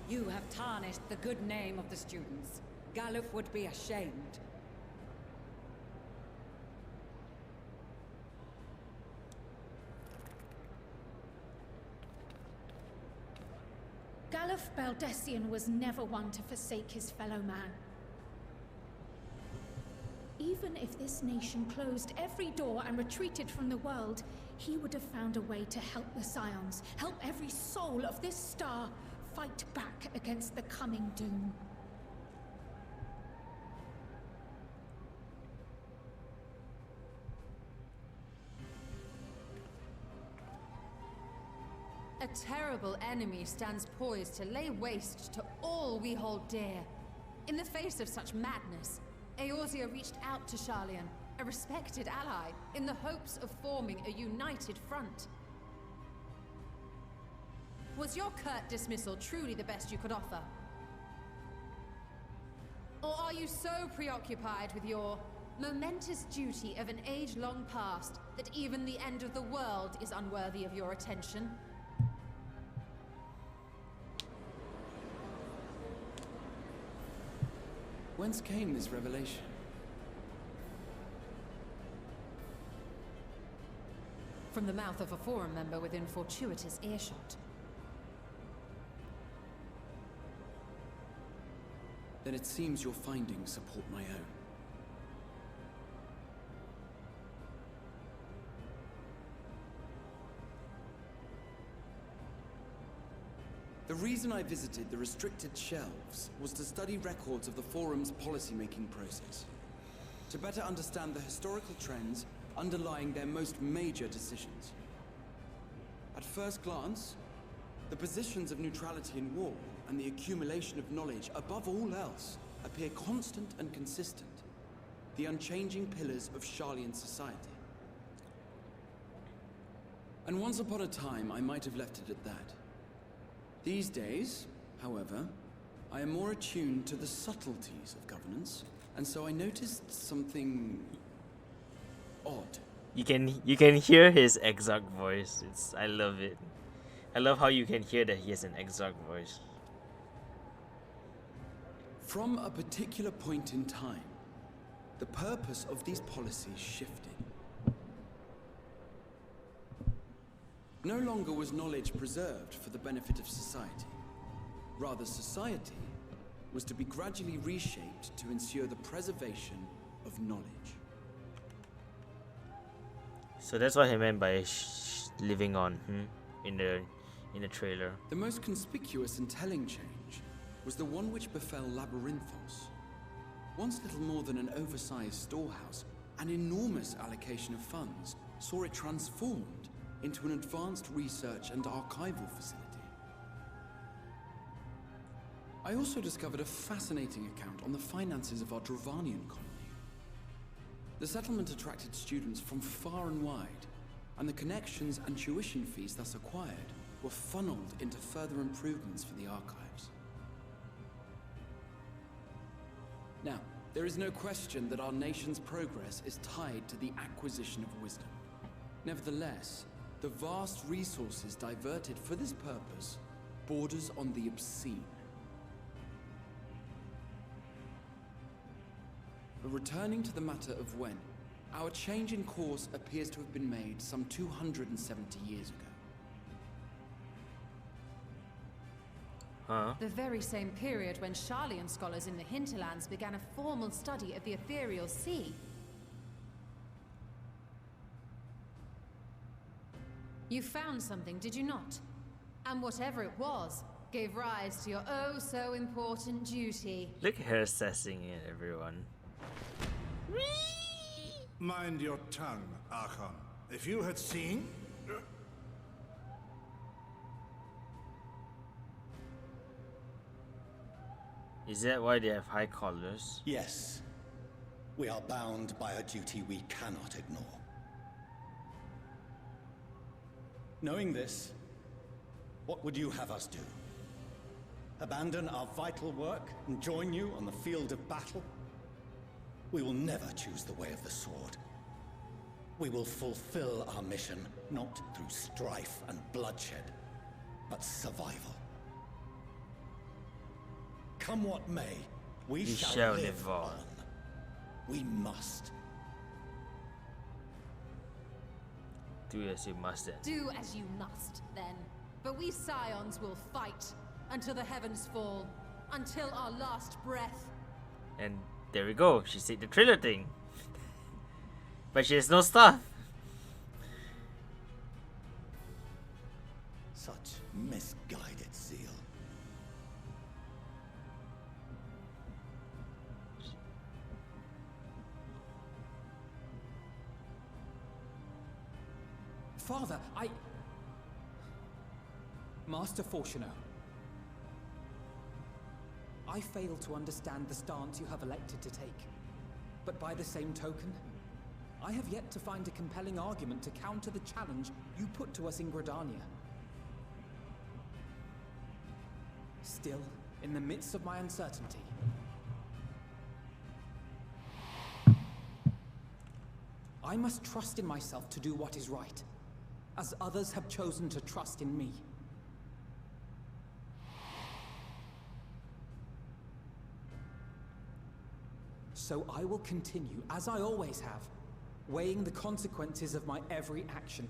You have tarnished the good name of the students. Galuf would be ashamed. Galuf Baldessian was never one to forsake his fellow man. Even if this nation closed every door and retreated from the world, he would have found a way to help the Scions, help every soul of this star fight back against the coming doom. A terrible enemy stands poised to lay waste to all we hold dear. In the face of such madness, Eorzea reached out to Sharlayan, a respected ally, in the hopes of forming a united front. Was your curt dismissal truly the best you could offer? Or are you so preoccupied with your momentous duty of an age-long past that even the end of the world is unworthy of your attention? Whence came this revelation? From the mouth of a Forum member within fortuitous earshot. Then it seems your findings support my own. The reason I visited the restricted shelves was to study records of the Forum's policy-making process, to better understand the historical trends underlying their most major decisions. At first glance, the positions of neutrality in war and the accumulation of knowledge above all else appear constant and consistent, the unchanging pillars of Sharlayan society. And once upon a time, I might have left it at that. These days, however, I am more attuned to the subtleties of governance, and so I noticed something odd. You can hear his exarch voice. I love it. I love how you can hear that he has an exarch voice. From a particular point in time, the purpose of these policies shifted. No longer was knowledge preserved for the benefit of society. Rather, society was to be gradually reshaped to ensure the preservation of knowledge. So that's what he meant by living on, in the trailer. The most conspicuous and telling change was the one which befell Labyrinthos. Once little more than an oversized storehouse, an enormous allocation of funds saw it transformed into an advanced research and archival facility. I also discovered a fascinating account on the finances of our Dravanian colony. The settlement attracted students from far and wide, and the connections and tuition fees thus acquired were funneled into further improvements for the archives. Now, there is no question that our nation's progress is tied to the acquisition of wisdom. Nevertheless, the vast resources diverted for this purpose borders on the obscene. But returning to the matter of when, our change in course appears to have been made some 270 years ago. The very same period when Sharlayan scholars in the hinterlands began a formal study of the ethereal sea. You found something, did you not? And whatever it was, gave rise to your oh-so-important duty. Look at her assessing it, everyone. Mind your tongue, Archon. If you had seen... Is that why they have high collars? Yes. We are bound by a duty we cannot ignore. Knowing this, what would you have us do? Abandon our vital work and join you on the field of battle? We will never choose the way of the sword. We will fulfill our mission, not through strife and bloodshed, but survival. Come what may, we shall live on. We must. Do as you must then. Do as you must, then. But we Scions will fight until the heavens fall, until our last breath. And there we go. She said the trailer thing. But she has no staff. Such misguided zeal. Father, Master Fortuno. I fail to understand the stance you have elected to take. But by the same token, I have yet to find a compelling argument to counter the challenge you put to us in Gridania. Still, in the midst of my uncertainty, I must trust in myself to do what is right, as others have chosen to trust in me. So I will continue, as I always have, weighing the consequences of my every action,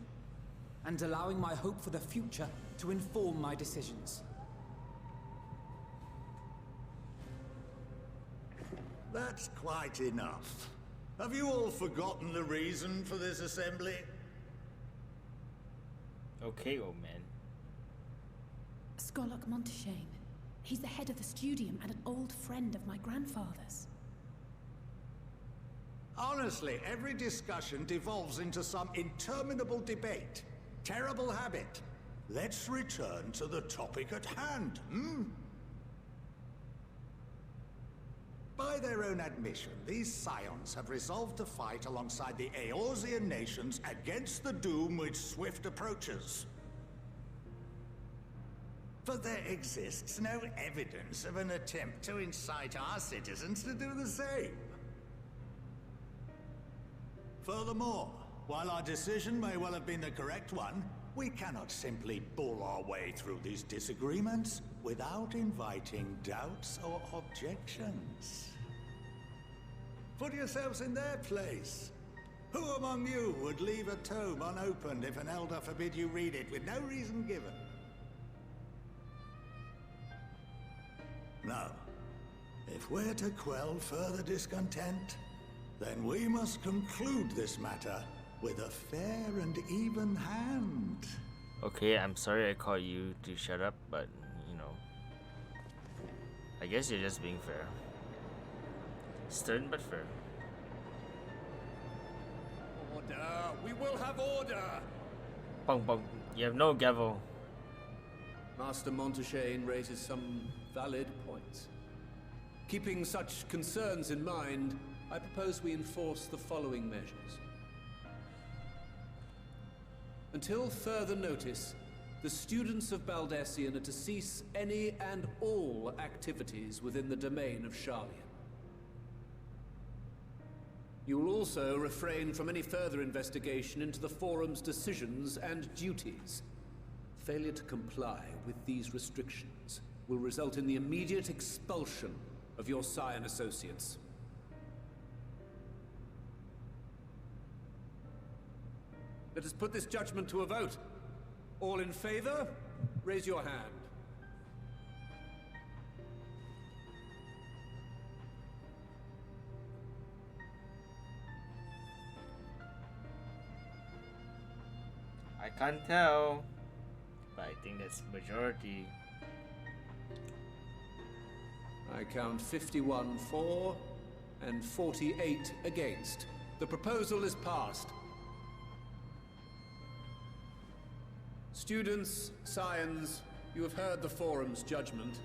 and allowing my hope for the future to inform my decisions. That's quite enough. Have you all forgotten the reason for this assembly? Okay, old man. Skolok Monteshane. He's the head of the Studium and an old friend of my grandfather's. Honestly, every discussion devolves into some interminable debate. Terrible habit. Let's return to the topic at hand, hmm? By their own admission, these Scions have resolved to fight alongside the Eorzean nations against the doom which swift approaches. But there exists no evidence of an attempt to incite our citizens to do the same. Furthermore, while our decision may well have been the correct one, we cannot simply bull our way through these disagreements without inviting doubts or objections. Put yourselves in their place. Who among you would leave a tome unopened if an elder forbid you read it with no reason given? No. If we're to quell further discontent, then we must conclude this matter with a fair and even hand. Okay, I'm sorry I called you to shut up, but, you know, I guess you're just being fair. Stern but fair. Order! We will have order! Bong bong. You have no gavel. Master Monteshane raises some valid points. Keeping such concerns in mind, I propose we enforce the following measures. Until further notice, the students of Baldesion are to cease any and all activities within the domain of Sharlayan. You will also refrain from any further investigation into the Forum's decisions and duties. Failure to comply with these restrictions will result in the immediate expulsion of your Scion associates. Let us put this judgment to a vote. All in favor, raise your hand. I can't tell, but I think that's majority. I count 51 for and 48 against. The proposal is passed. Students, Scions, you have heard the Forum's judgment.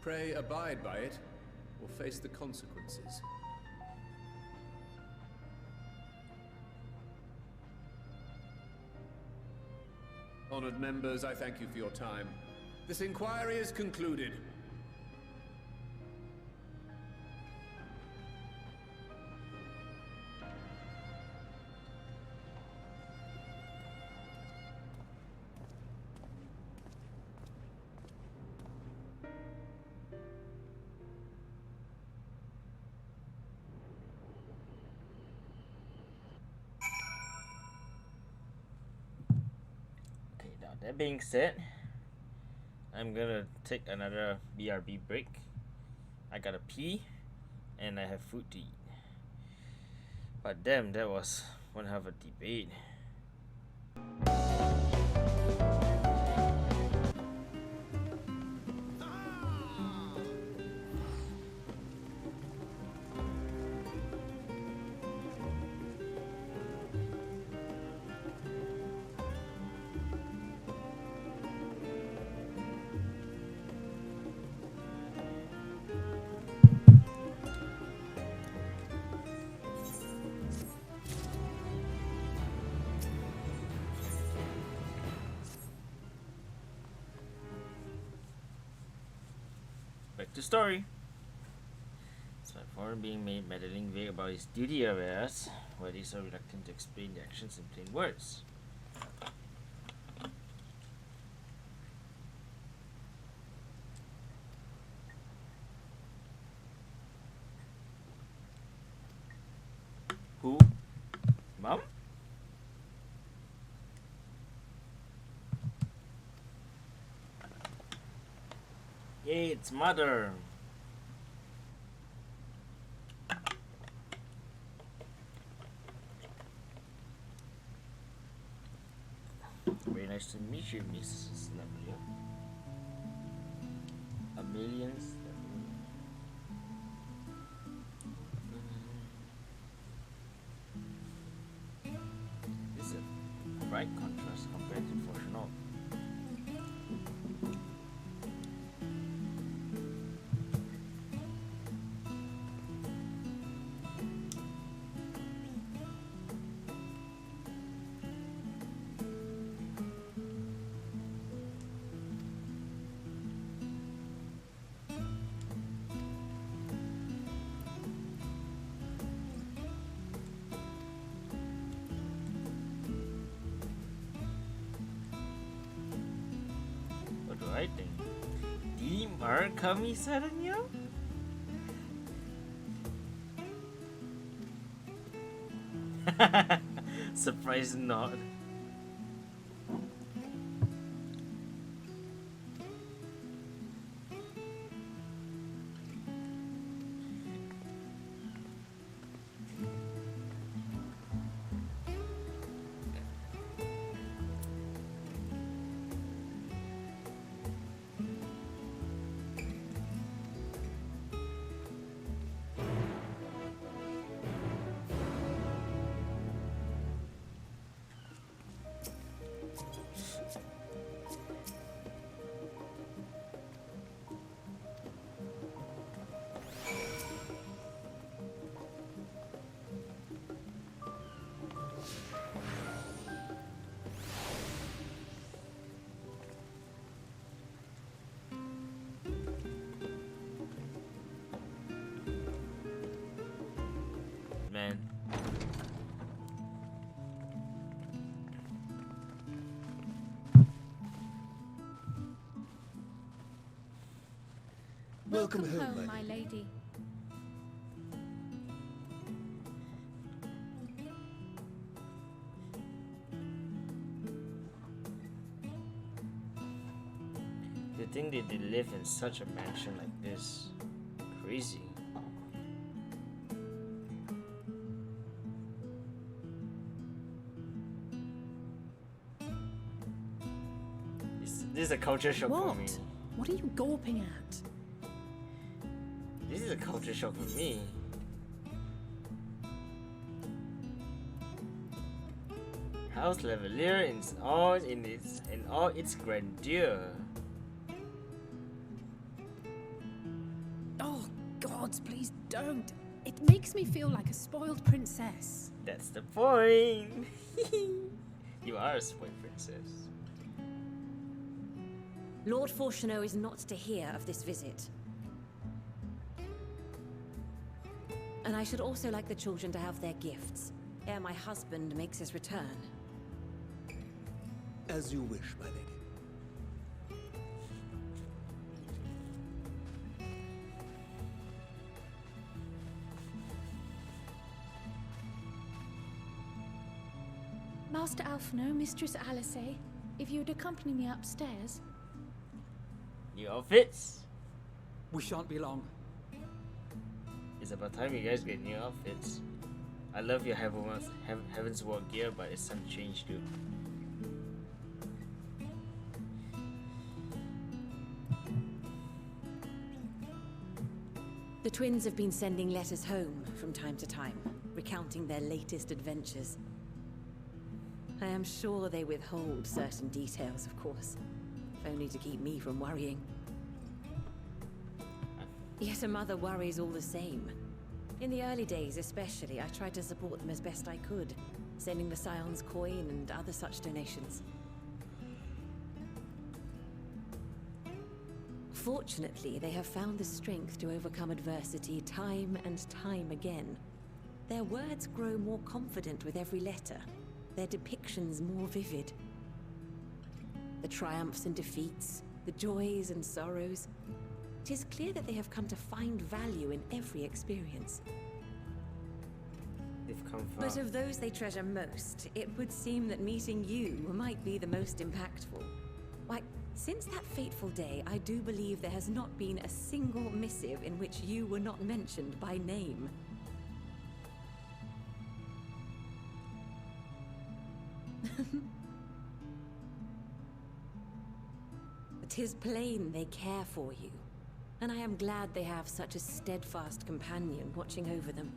Pray abide by it, or face the consequences. Honored members, I thank you for your time. This inquiry is concluded. Okay, now that being said, I'm gonna take another BRB break. I gotta pee, and I have food to eat. But damn, that was one hell of a debate. Back to story. So foreign being made meddling vague about his duty areas, why they so reluctant to explain the actions in plain words. Who? Mom? Yay, it's mother. Very nice to meet you, Mrs. W. A millions. This is a bright contrast compared to Fortunate. What do I think? The Marakami Saranyo? Surprise not. Man. Welcome home, my lady. To think that they live in such a mansion like this. Crazy. This is a culture shock for me. What are you gawping at? This is a culture shock for me. House Lavalier in all its grandeur. Oh, gods, please don't. It makes me feel like a spoiled princess. That's the point. You are a spoiled princess. Lord Fortuneau is not to hear of this visit. And I should also like the children to have their gifts, ere my husband makes his return. As you wish, my lady. Master Alphino, Mistress Alice, if you would accompany me upstairs. New outfits? We shan't be long. It's about time you guys get new outfits. I love your Heaven's War gear, but it's time to change too. The twins have been sending letters home from time to time, recounting their latest adventures. I am sure they withhold certain details, of course, if only to keep me from worrying. Yet a mother worries all the same. In the early days especially, I tried to support them as best I could, sending the Scion's coin and other such donations. Fortunately, they have found the strength to overcome adversity time and time again. Their words grow more confident with every letter, their depictions more vivid. The triumphs and defeats, the joys and sorrows. It is clear that they have come to find value in every experience. They've come far. But of those they treasure most, it would seem that meeting you might be the most impactful. Why, since that fateful day, I do believe there has not been a single missive in which you were not mentioned by name. "'Tis plain they care for you, and I am glad they have such a steadfast companion watching over them.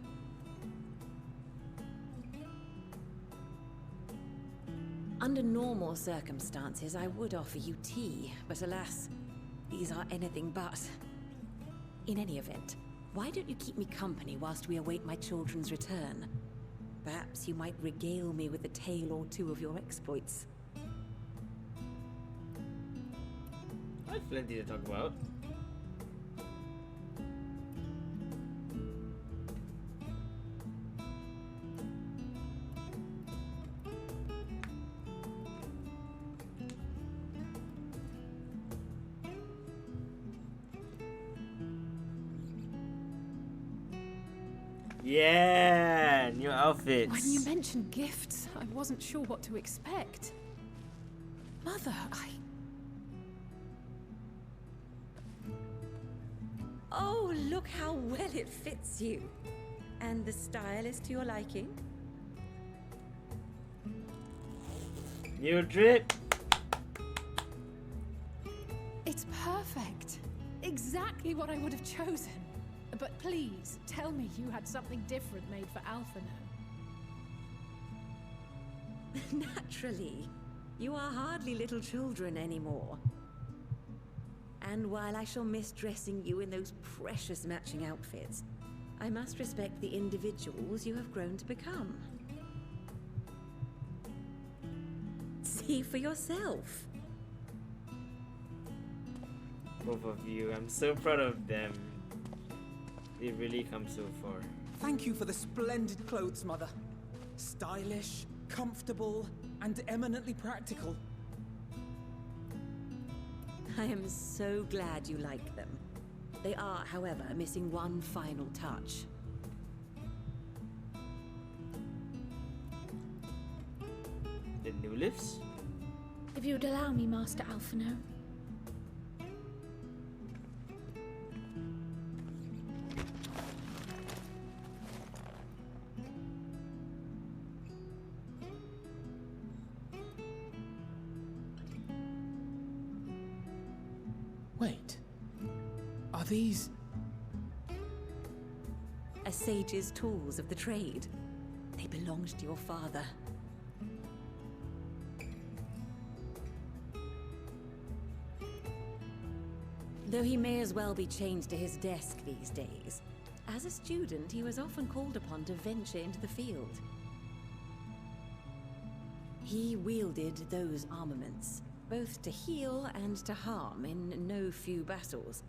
Under normal circumstances, I would offer you tea, but alas, these are anything but. In any event, why don't you keep me company whilst we await my children's return? Perhaps you might regale me with a tale or two of your exploits." I have plenty to talk about. Yeah, new outfits. When you mentioned gifts, I wasn't sure what to expect. Mother, Oh, look how well it fits you. And the style is to your liking? New drip. It's perfect. Exactly what I would have chosen. But please, tell me you had something different made for Alphino. Naturally. You are hardly little children anymore. And while I shall miss dressing you in those precious matching outfits, I must respect the individuals you have grown to become. See for yourself. Both of you, I'm so proud of them. They really come so far. Thank you for the splendid clothes, Mother. Stylish, comfortable, and eminently practical. I am so glad you like them. They are, however, missing one final touch. The new lifts? If you would allow me, Master Alphino. Wait. Are these... A sage's tools of the trade. They belonged to your father. Though he may as well be chained to his desk these days. As a student, he was often called upon to venture into the field. He wielded those armaments, both to heal and to harm in no few battles.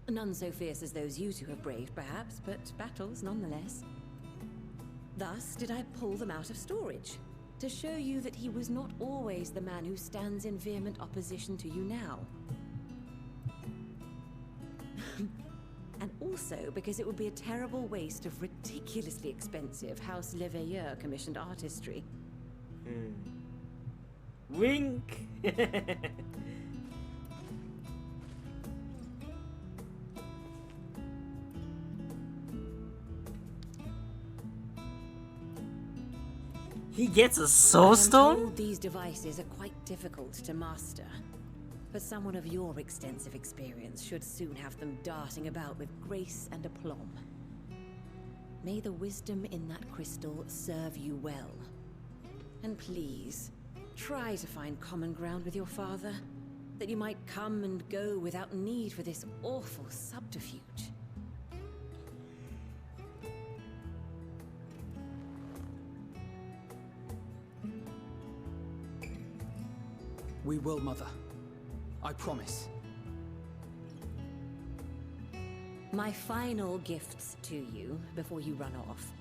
None so fierce as those you two have braved, perhaps, but battles nonetheless. Thus did I pull them out of storage, to show you that he was not always the man who stands in vehement opposition to you now. And also because it would be a terrible waste of ridiculously expensive House Leveilleur commissioned artistry. Wink! He gets a soul stone? I'm told these devices are quite difficult to master. But someone of your extensive experience should soon have them darting about with grace and aplomb. May the wisdom in that crystal serve you well. And please, try to find common ground with your father, that you might come and go without need for this awful subterfuge. We will, Mother. I promise. My final gifts to you, before you run off,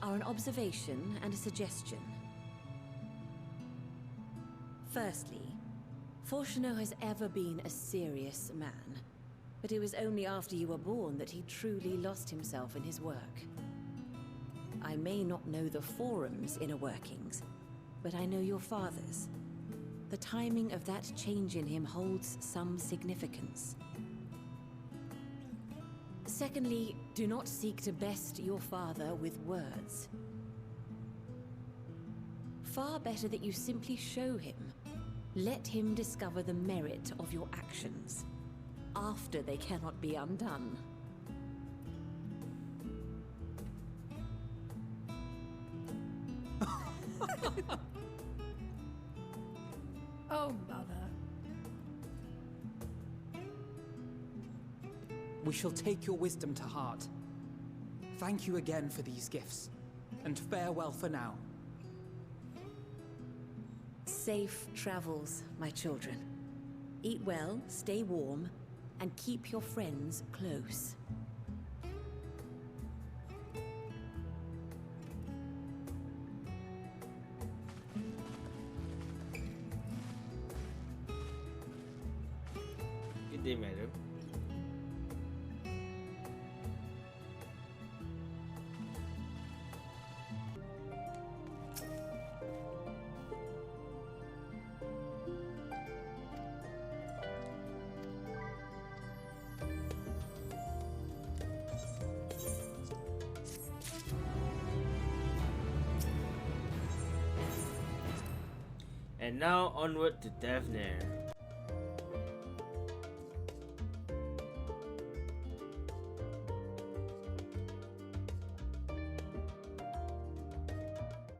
are an observation and a suggestion. Firstly, Fortunato has ever been a serious man, but it was only after you were born that he truly lost himself in his work. I may not know the Forum's inner workings, but I know your father's. The timing of that change in him holds some significance. Secondly, do not seek to best your father with words. Far better that you simply show him. Let him discover the merit of your actions, after they cannot be undone. Oh, Mother. We shall take your wisdom to heart. Thank you again for these gifts, and farewell for now. Safe travels, my children. Eat well, stay warm, and keep your friends close. Good day, madam. And now onward to Devner.